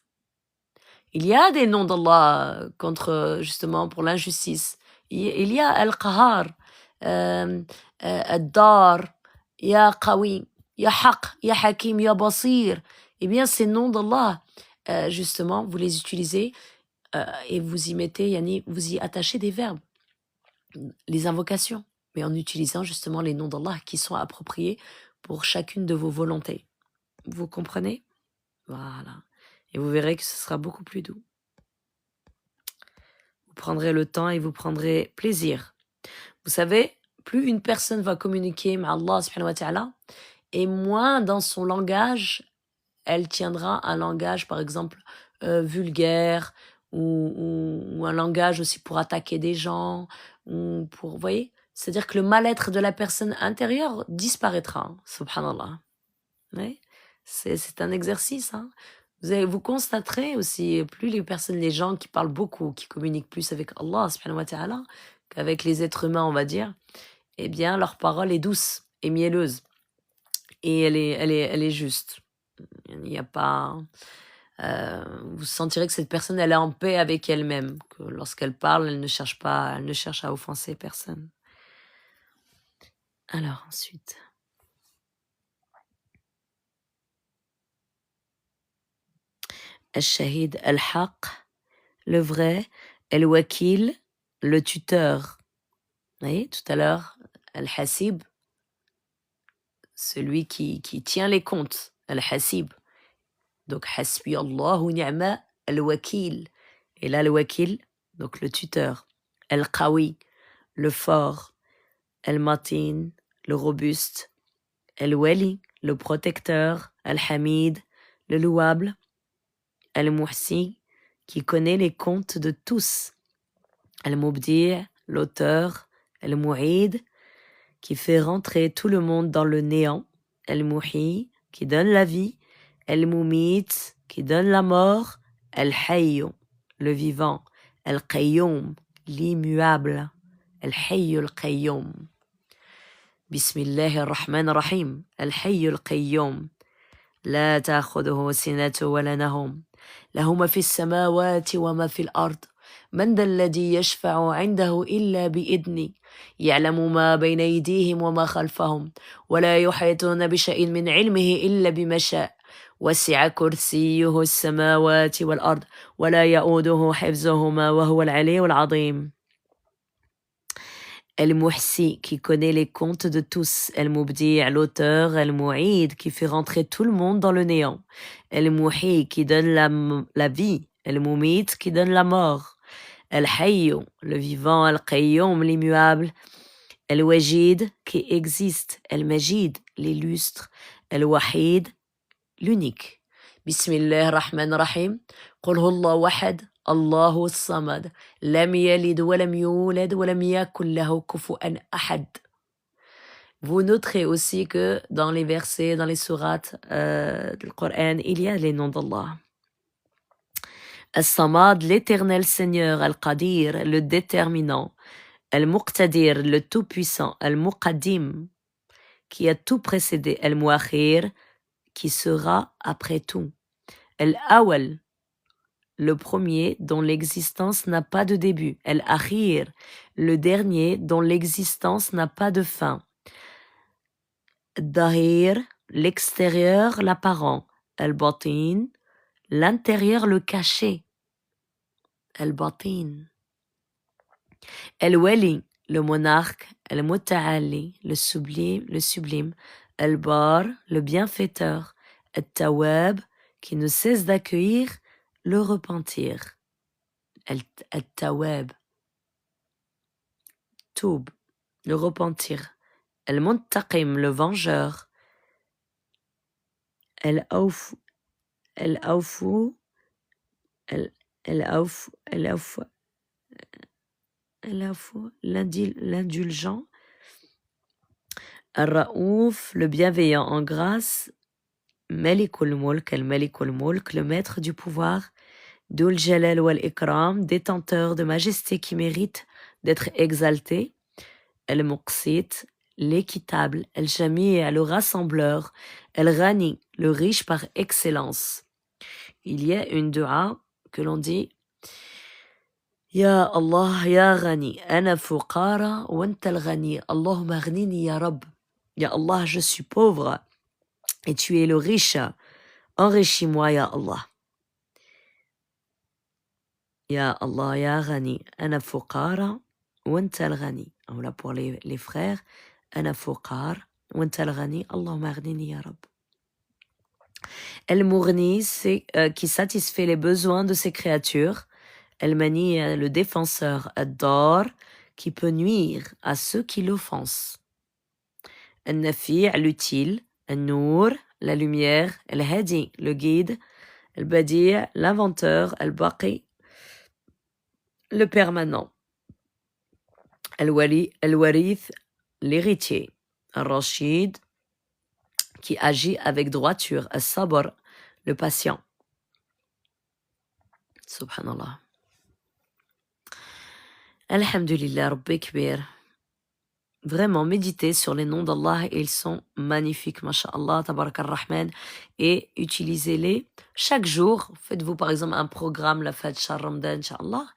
Il y a des noms d'Allah contre, justement, pour l'injustice. Il y a Al-Qahar, Ad-Dar, Ya Qawi, Ya Haq, Ya Hakim, Ya Basir. Eh bien, ces noms d'Allah, justement, vous les utilisez et vous y mettez, yani, vous y attachez des verbes, les invocations, mais en utilisant justement les noms d'Allah qui sont appropriés pour chacune de vos volontés. Vous comprenez? Voilà. Et vous verrez que ce sera beaucoup plus doux. Vous prendrez le temps et vous prendrez plaisir. Vous savez, plus une personne va communiquer avec Allah subhanahu wa ta'ala, et moins dans son langage, elle tiendra un langage, par exemple, vulgaire, ou un langage aussi pour attaquer des gens, ou pour, vous voyez, c'est-à-dire que le mal-être de la personne intérieure disparaîtra, subhanallah. Ouais. C'est un exercice, hein. Vous constaterez aussi, plus les gens qui parlent beaucoup, qui communiquent plus avec Allah subhanahu wa ta'ala qu'avec les êtres humains, on va dire, eh bien, leur parole est douce et mielleuse. Et elle est juste. Il n'y a pas... vous sentirez que cette personne, elle est en paix avec elle-même, que lorsqu'elle parle, elle ne cherche à offenser personne. Alors, ensuite... Al-Shahid Al-Haq, le vrai, Al-Wakil, le tuteur. Vous voyez, tout à l'heure, Al-Hasib, celui qui tient les comptes, Al-Hasib. Donc, Hasbi Allahu ni'ma Al-Wakil. Et là, le Wakil, donc le tuteur. Al-Qawi, le fort. Al-Matin, le robuste. Al-Wali, le protecteur. Al-Hamid, le louable. Al-Muhsi, qui connaît les comptes de tous. Al-Mubdi', l'auteur. Al-Mu'id, qui fait rentrer tout le monde dans le néant. Al-Muhi, qui donne la vie. Al-Mumit, qui donne la mort. Al-Hayy, le vivant. Al-Qayyum, l'immuable. Al-Hayy al-Qayyum. Bismillah ar-Rahman ar-Rahim. Al-Hayy al-Qayyum. لا تأخذه سنة ولا نوم له ما في السماوات وما في الأرض من ذا الذي يشفع عنده إلا بإذنه يعلم ما بين أيديهم وما خلفهم ولا يحيطون بشيء من علمه إلا بما شاء وسع كرسيه السماوات والأرض ولا يؤوده حفظهما وهو العلي العظيم. El-Muhsi, qui connaît les comptes de tous. El-Mubdi', l'auteur. El-Mu'id, qui fait rentrer tout le monde dans le néant. El-Muhi, qui donne la vie. El-Mumit, qui donne la mort. El-Hayy, le vivant. Al-Qayyum, l'immuable. El-Wajid, qui existe. El-Majid, l'illustre. El-Wahid, l'unique. Bismillah ar-Rahman ar-Rahim. Qul huwallahu ahad. Allahu as-Samad. Lam yalid wa lam yulad wa lam yakul lahu kufuwan ahad. Vous noterez aussi que dans les versets, dans les sourates du Coran, il y a les noms d'Allah. As-Samad, l'éternel Seigneur. Al-Qadir, le déterminant. Al-Muqtadir, le tout-puissant. Al-Muqaddim, qui a tout précédé. Al-Muakhir, qui sera après tout. Al-Awal, le premier dont l'existence n'a pas de début. Al-Akhir, le dernier dont l'existence n'a pas de fin. Dahir, l'extérieur, l'apparent. Al-Batin, l'intérieur, le caché. Al-Batin. Al-Wali, le monarque. Al-Muta'ali, le sublime. Al-Bar, le bienfaiteur. Al-Tawab, qui ne cesse d'accueillir le repentir. Al-Tawab. Toub, le repentir. Al-Muntaqim, le vengeur. Al-Awfu, l'indulgent. Al-Raouf, le bienveillant en grâce. Malikul Mulk, al-Malikul Mulk, le maître du pouvoir. Dul Jalal wal Ikram, détenteur de majesté qui mérite d'être exalté. El Muqsit, l'équitable. El Jami, le rassembleur. El Ghani, le riche par excellence. Il y a une dua que l'on dit Ya Allah, Ya Ghani, ana fuqara wa anta al-Ghani, Allahumma aghnini ya Rabb. Ya Allah, je suis pauvre et tu es le riche. Enrichis-moi, Ya Allah. Ya Allah, Ya Ghani, ana fuqara wa anta al-Ghani. Voilà pour les frères. Ana fuqar wa anta al-Ghani, Allahumma aghnini ya Rabb. El Mourni, c'est qui satisfait les besoins de ses créatures. El Mani, le défenseur. Ad-Dar, qui peut nuire à ceux qui l'offensent. El Nafi', l'utile. El Nour, la lumière. El Hadi, le guide. El Badi', l'inventeur. El Baqi, le permanent. El Warith, l'héritier. El Rashid, qui agit avec droiture. El Sabr, le patient. Subhanallah. Alhamdulillah, Rabbi Kbir. Vraiment, méditez sur les noms d'Allah et ils sont magnifiques, masha'Allah, tabarak ar-Rahman, et utilisez-les chaque jour. Faites-vous par exemple un programme, la fête Shah Ramadan, inshallah.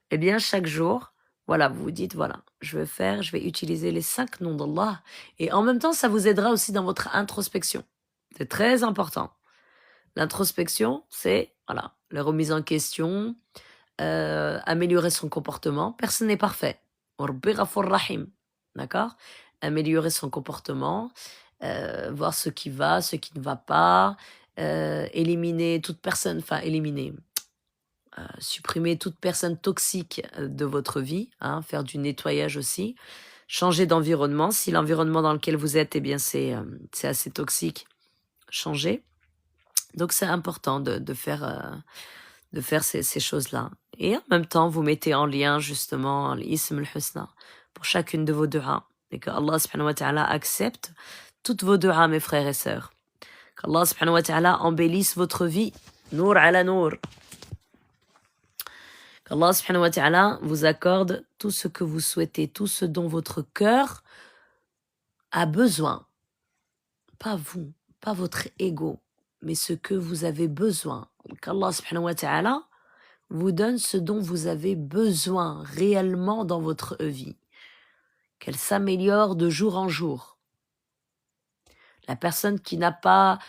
Eh bien, chaque jour, voilà, vous vous dites, voilà, je vais utiliser les 5 noms d'Allah. Et en même temps, ça vous aidera aussi dans votre introspection. C'est très important. L'introspection, c'est, voilà, la remise en question, améliorer son comportement. Personne n'est parfait. Rabbi Ghafur Rahim. D'accord? Améliorer son comportement, voir ce qui va, ce qui ne va pas, éliminer toute personne, supprimer toute personne toxique de votre vie, hein, faire du nettoyage aussi, changer d'environnement. Si l'environnement dans lequel vous êtes, eh bien, c'est assez toxique, changez. Donc, c'est important de faire ces choses-là. Et en même temps, vous mettez en lien justement l'Ism al-Husna pour chacune de vos du'as. Et que Allah subhanahu wa ta'ala accepte toutes vos du'as, mes frères et sœurs. Qu'Allah subhanahu wa ta'ala embellisse votre vie. Nour ala nour. Qu'Allah subhanahu wa ta'ala vous accorde tout ce que vous souhaitez, tout ce dont votre cœur a besoin. Pas vous, pas votre ego, mais ce que vous avez besoin. Qu'Allah subhanahu wa ta'ala vous donne ce dont vous avez besoin réellement dans votre vie. Qu'elle s'améliore de jour en jour. La personne qui n'a pas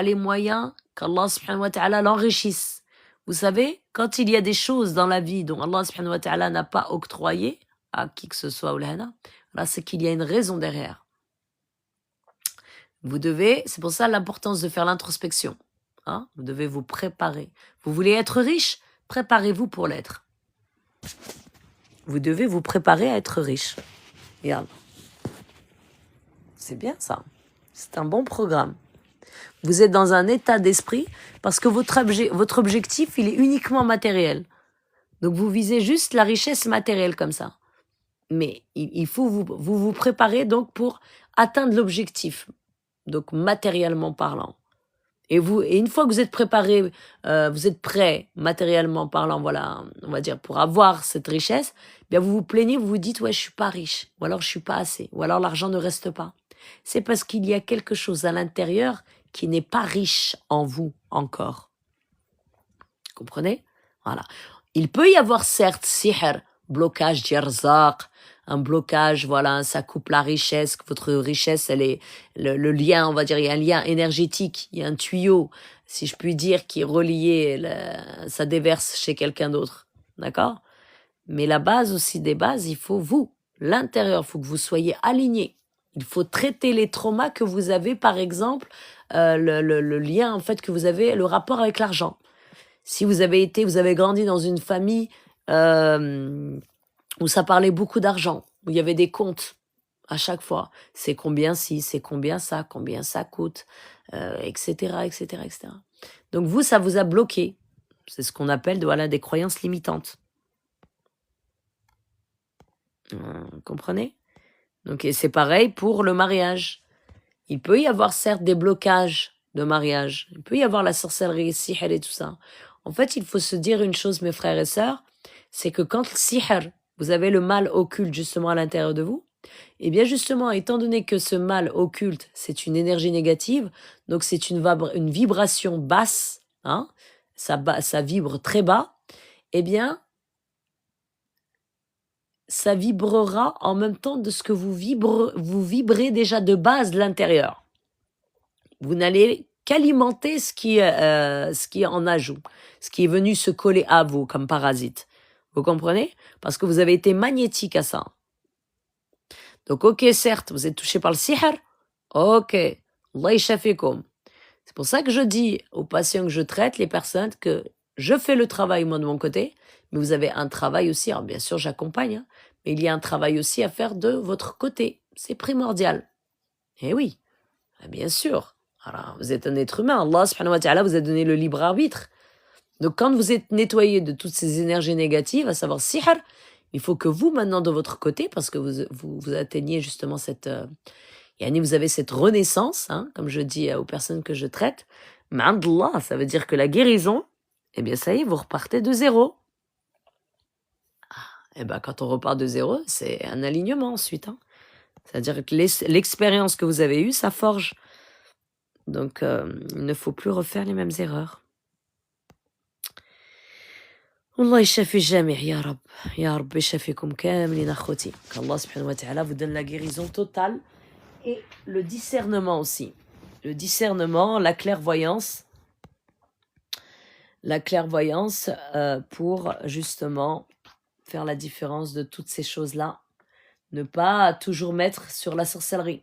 les moyens, qu'Allah subhanahu wa ta'ala l'enrichisse. Vous savez, quand il y a des choses dans la vie dont Allah subhanahu wa ta'ala n'a pas octroyé à qui que ce soit, là c'est qu'il y a une raison derrière. C'est pour ça l'importance de faire l'introspection. Hein? Vous devez vous préparer. Vous voulez être riche? Préparez-vous pour l'être. Vous devez vous préparer à être riche. Regarde. C'est bien ça. C'est un bon programme. Vous êtes dans un état d'esprit parce que votre objectif, il est uniquement matériel. Donc vous visez juste la richesse matérielle comme ça. Mais il faut vous préparer donc pour atteindre l'objectif. Donc matériellement parlant. Et une fois que vous êtes préparé, vous êtes prêt, matériellement parlant, voilà, on va dire, pour avoir cette richesse, bien vous vous plaignez, vous vous dites, ouais, je suis pas riche, ou alors je suis pas assez, ou alors l'argent ne reste pas. C'est parce qu'il y a quelque chose à l'intérieur qui n'est pas riche en vous encore. Comprenez? Voilà. Il peut y avoir certes, sihr, blocage djerzaq, un blocage, voilà, ça coupe la richesse, votre richesse, elle est, le lien, on va dire, il y a un lien énergétique, il y a un tuyau, si je puis dire, qui est relié, ça déverse chez quelqu'un d'autre, d'accord? Mais la base aussi des bases, il faut l'intérieur, il faut que vous soyez aligné. Il faut traiter les traumas que vous avez, par exemple, le lien, en fait, que vous avez, le rapport avec l'argent. Si vous avez grandi dans une famille où ça parlait beaucoup d'argent, où il y avait des comptes à chaque fois. C'est combien ci, c'est combien ça coûte, etc., etc., etc. Donc vous, ça vous a bloqué. C'est ce qu'on appelle des croyances limitantes. Vous comprenez? Donc et c'est pareil pour le mariage. Il peut y avoir certes des blocages de mariage. Il peut y avoir la sorcellerie, sihr et tout ça. En fait, il faut se dire une chose, mes frères et sœurs, c'est que quand le sihr, vous avez le mal occulte justement à l'intérieur de vous, eh bien justement, étant donné que ce mal occulte, c'est une énergie négative, donc c'est une vibration basse, hein, ça vibre très bas, eh bien, ça vibrera en même temps de ce que vous vibrez déjà de base de l'intérieur. Vous n'allez qu'alimenter ce qui est en ajout, ce qui est venu se coller à vous comme parasite. Vous comprenez? Parce que vous avez été magnétique à ça. Donc, ok, certes, vous êtes touché par le sihr. Ok, Allah yashafikoum. C'est pour ça que je dis aux patients que je traite, les personnes, que je fais le travail, moi, de mon côté, mais vous avez un travail aussi. Alors, bien sûr, j'accompagne, hein, mais il y a un travail aussi à faire de votre côté. C'est primordial. Eh oui, bien sûr. Alors, vous êtes un être humain. Allah, subhanahu wa ta'ala, vous a donné le libre arbitre. Donc, quand vous êtes nettoyé de toutes ces énergies négatives, à savoir sihr, il faut que vous, maintenant, de votre côté, parce que vous atteignez justement cette... vous avez cette renaissance, hein, comme je dis aux personnes que je traite. Ma'andallah, ça veut dire que la guérison, eh bien, ça y est, vous repartez de zéro. Eh bien, quand on repart de zéro, c'est un alignement ensuite. Hein. C'est-à-dire que l'expérience que vous avez eue, ça forge. Donc, il ne faut plus refaire les mêmes erreurs. Allah يشفي الجميع يا رب يا رب يشفيكم كاملين أخوتي qu'Allah subhanahu wa ta'ala vous donne la guérison totale et le discernement aussi. Le discernement, la clairvoyance pour justement faire la différence de toutes ces choses-là. Ne pas toujours mettre sur la sorcellerie.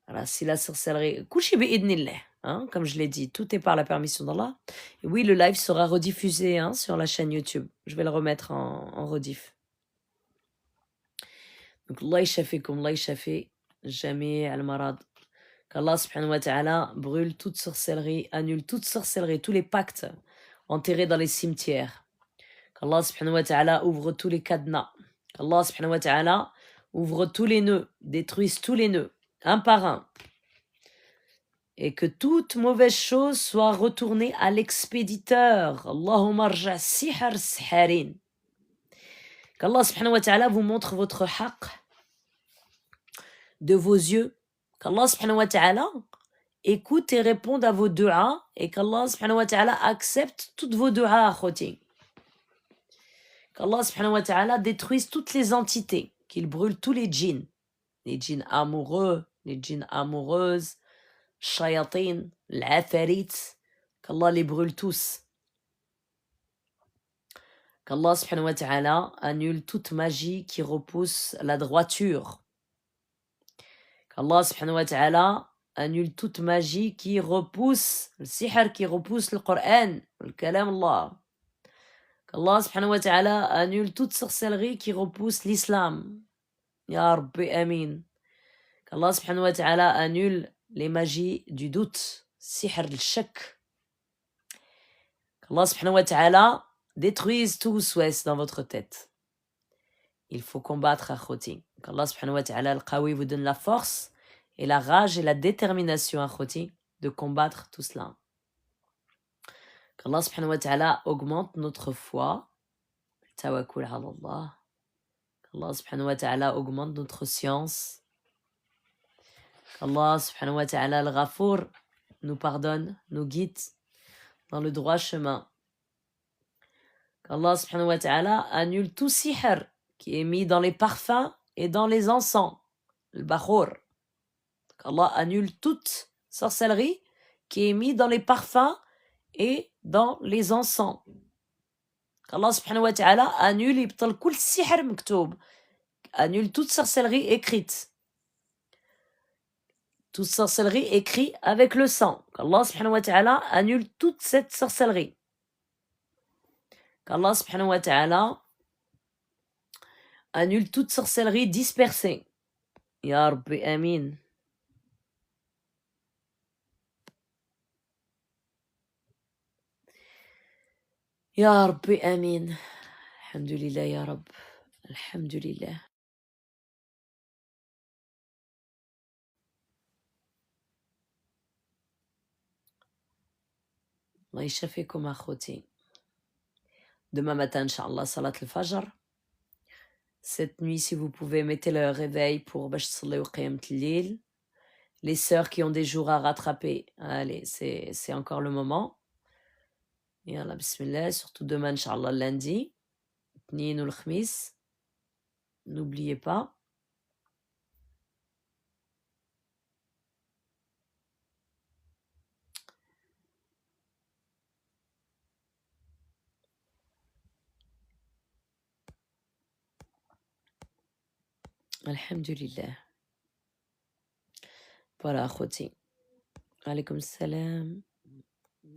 Voilà, si la sorcellerie... Couchi bi'idnillah, hein, comme je l'ai dit, tout est par la permission d'Allah. Et oui, le live sera rediffusé hein, sur la chaîne YouTube. Je vais le remettre en rediff. Donc, Allah yashafi, jamais al-marad. Qu'Allah subhanahu wa ta'ala brûle toute sorcellerie, annule toute sorcellerie, tous les pactes enterrés dans les cimetières. Qu'Allah subhanahu wa ta'ala ouvre tous les cadenas. Qu'Allah subhanahu wa ta'ala ouvre tous les nœuds, détruise tous les nœuds, un par un. Et que toute mauvaise chose soit retournée à l'expéditeur. Allahumma arja sihar siharin. Qu'Allah subhanahu wa ta'ala vous montre votre haqq de vos yeux. Qu'Allah subhanahu wa ta'ala écoute et réponde à vos du'as et qu'Allah subhanahu wa ta'ala accepte toutes vos du'as, akhoti. Qu'Allah subhanahu wa ta'ala détruise toutes les entités, qu'il brûle tous les djinns amoureux, les djinns amoureuses, shayatin, l'afarit, qu'Allah les brûle tous. Qu'Allah subhanahu wa ta'ala annule toute magie qui repousse la droiture. Qu'Allah subhanahu wa ta'ala annule toute magie qui repousse le sihr, qui repousse le Coran, le kalam Allah. Qu'Allah subhanahu wa ta'ala annule toute sorcellerie qui repousse l'islam. Ya Rabbi Amin. Qu'Allah subhanahu wa ta'ala annule les magies du doute, sihr al-shak. Qu'Allah subhanahu wa ta'ala détruise tout souhait dans votre tête. Il faut combattre akhoti. Qu'Allah subhanahu wa ta'ala al-qawi vous donne la force et la rage et la détermination akhoti de combattre tout cela. Qu'Allah subhanahu wa ta'ala augmente notre foi, tawakkul ala Allah. Qu'Allah subhanahu wa ta'ala augmente notre science. Qu'Allah subhanahu wa ta'ala al-Ghafour nous pardonne, nous guide dans le droit chemin. Qu'Allah subhanahu wa ta'ala annule tout sihr qui est mis dans les parfums et dans les encens, le bakhur. Qu'Allah annule toute sorcellerie qui est mise dans les parfums et dans les encens. Qu'Allah subhanahu wa ta'ala annule ibtal kul sihr maktoub, annule toute sorcellerie écrite. Toute sorcellerie écrite avec le sang. Qu'Allah subhanahu wa ta'ala annule toute cette sorcellerie. Qu'Allah subhanahu wa ta'ala annule toute sorcellerie dispersée. Ya Rabbi Amin. Ya Rabbi Amin. Alhamdulillah ya Rabb. Alhamdulillah. Allah yashafikum akhouti. Demain matin, Inch'Allah, salat al-fajr. Cette nuit, si vous pouvez, mettez le réveil pour bash تصليو قيامة الليل. Les sœurs qui ont des jours à rattraper, allez, c'est encore le moment. Yallah, bismillah, surtout demain, Inch'Allah, lundi. Tnin ou l'khmis. N'oubliez pas. Alhamdulillah. Voilà, akhouti. Alaykoum salam.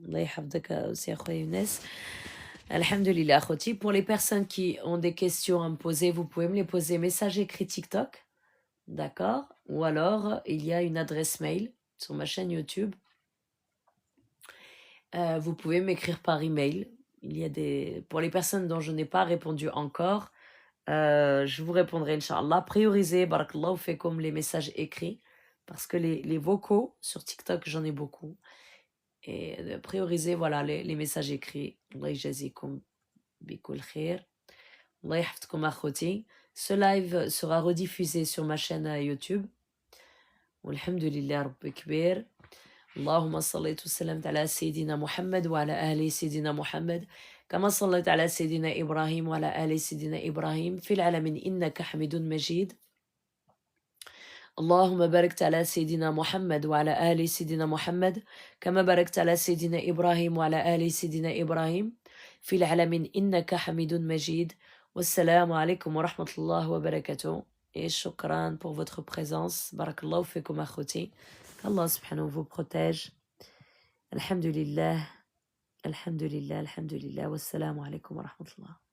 Allah yahfadek aussi, akhouya Younes. Alhamdulillah, akhouti. Pour les personnes qui ont des questions à me poser, vous pouvez me les poser message écrit TikTok. D'accord? Ou alors, il y a une adresse mail sur ma chaîne YouTube. Vous pouvez m'écrire par email. Il y a des... Pour les personnes dont je n'ai pas répondu encore, je vous répondrai, Inch'Allah. Priorisez, barakallahu fekoum, les messages écrits. Parce que les vocaux, sur TikTok, j'en ai beaucoup. Et priorisez, voilà, les messages écrits. Allah yajazikoum bikoul khair. Allah yahfadkoum akhouti. Ce live sera rediffusé sur ma chaîne YouTube. Walhamdulillah rabbi kbir. اللهم صليت وسلمت على سيدنا محمد وعلى آل سيدنا محمد كما صليت على سيدنا إبراهيم وعلى آل سيدنا إبراهيم في العالمين إنك حميد مجيد اللهم باركت على سيدنا محمد وعلى آل سيدنا محمد كما باركت على سيدنا إبراهيم وعلى آل سيدنا إبراهيم في العالمين إنك حميد مجيد والسلام عليكم ورحمة الله وبركاته et shukran pour votre présence barakallahu fikum akhouti. Allah subhanahu vous protège. Alhamdulillah, alhamdulillah, alhamdulillah. Wassalamu alaikum wa rahmatullah.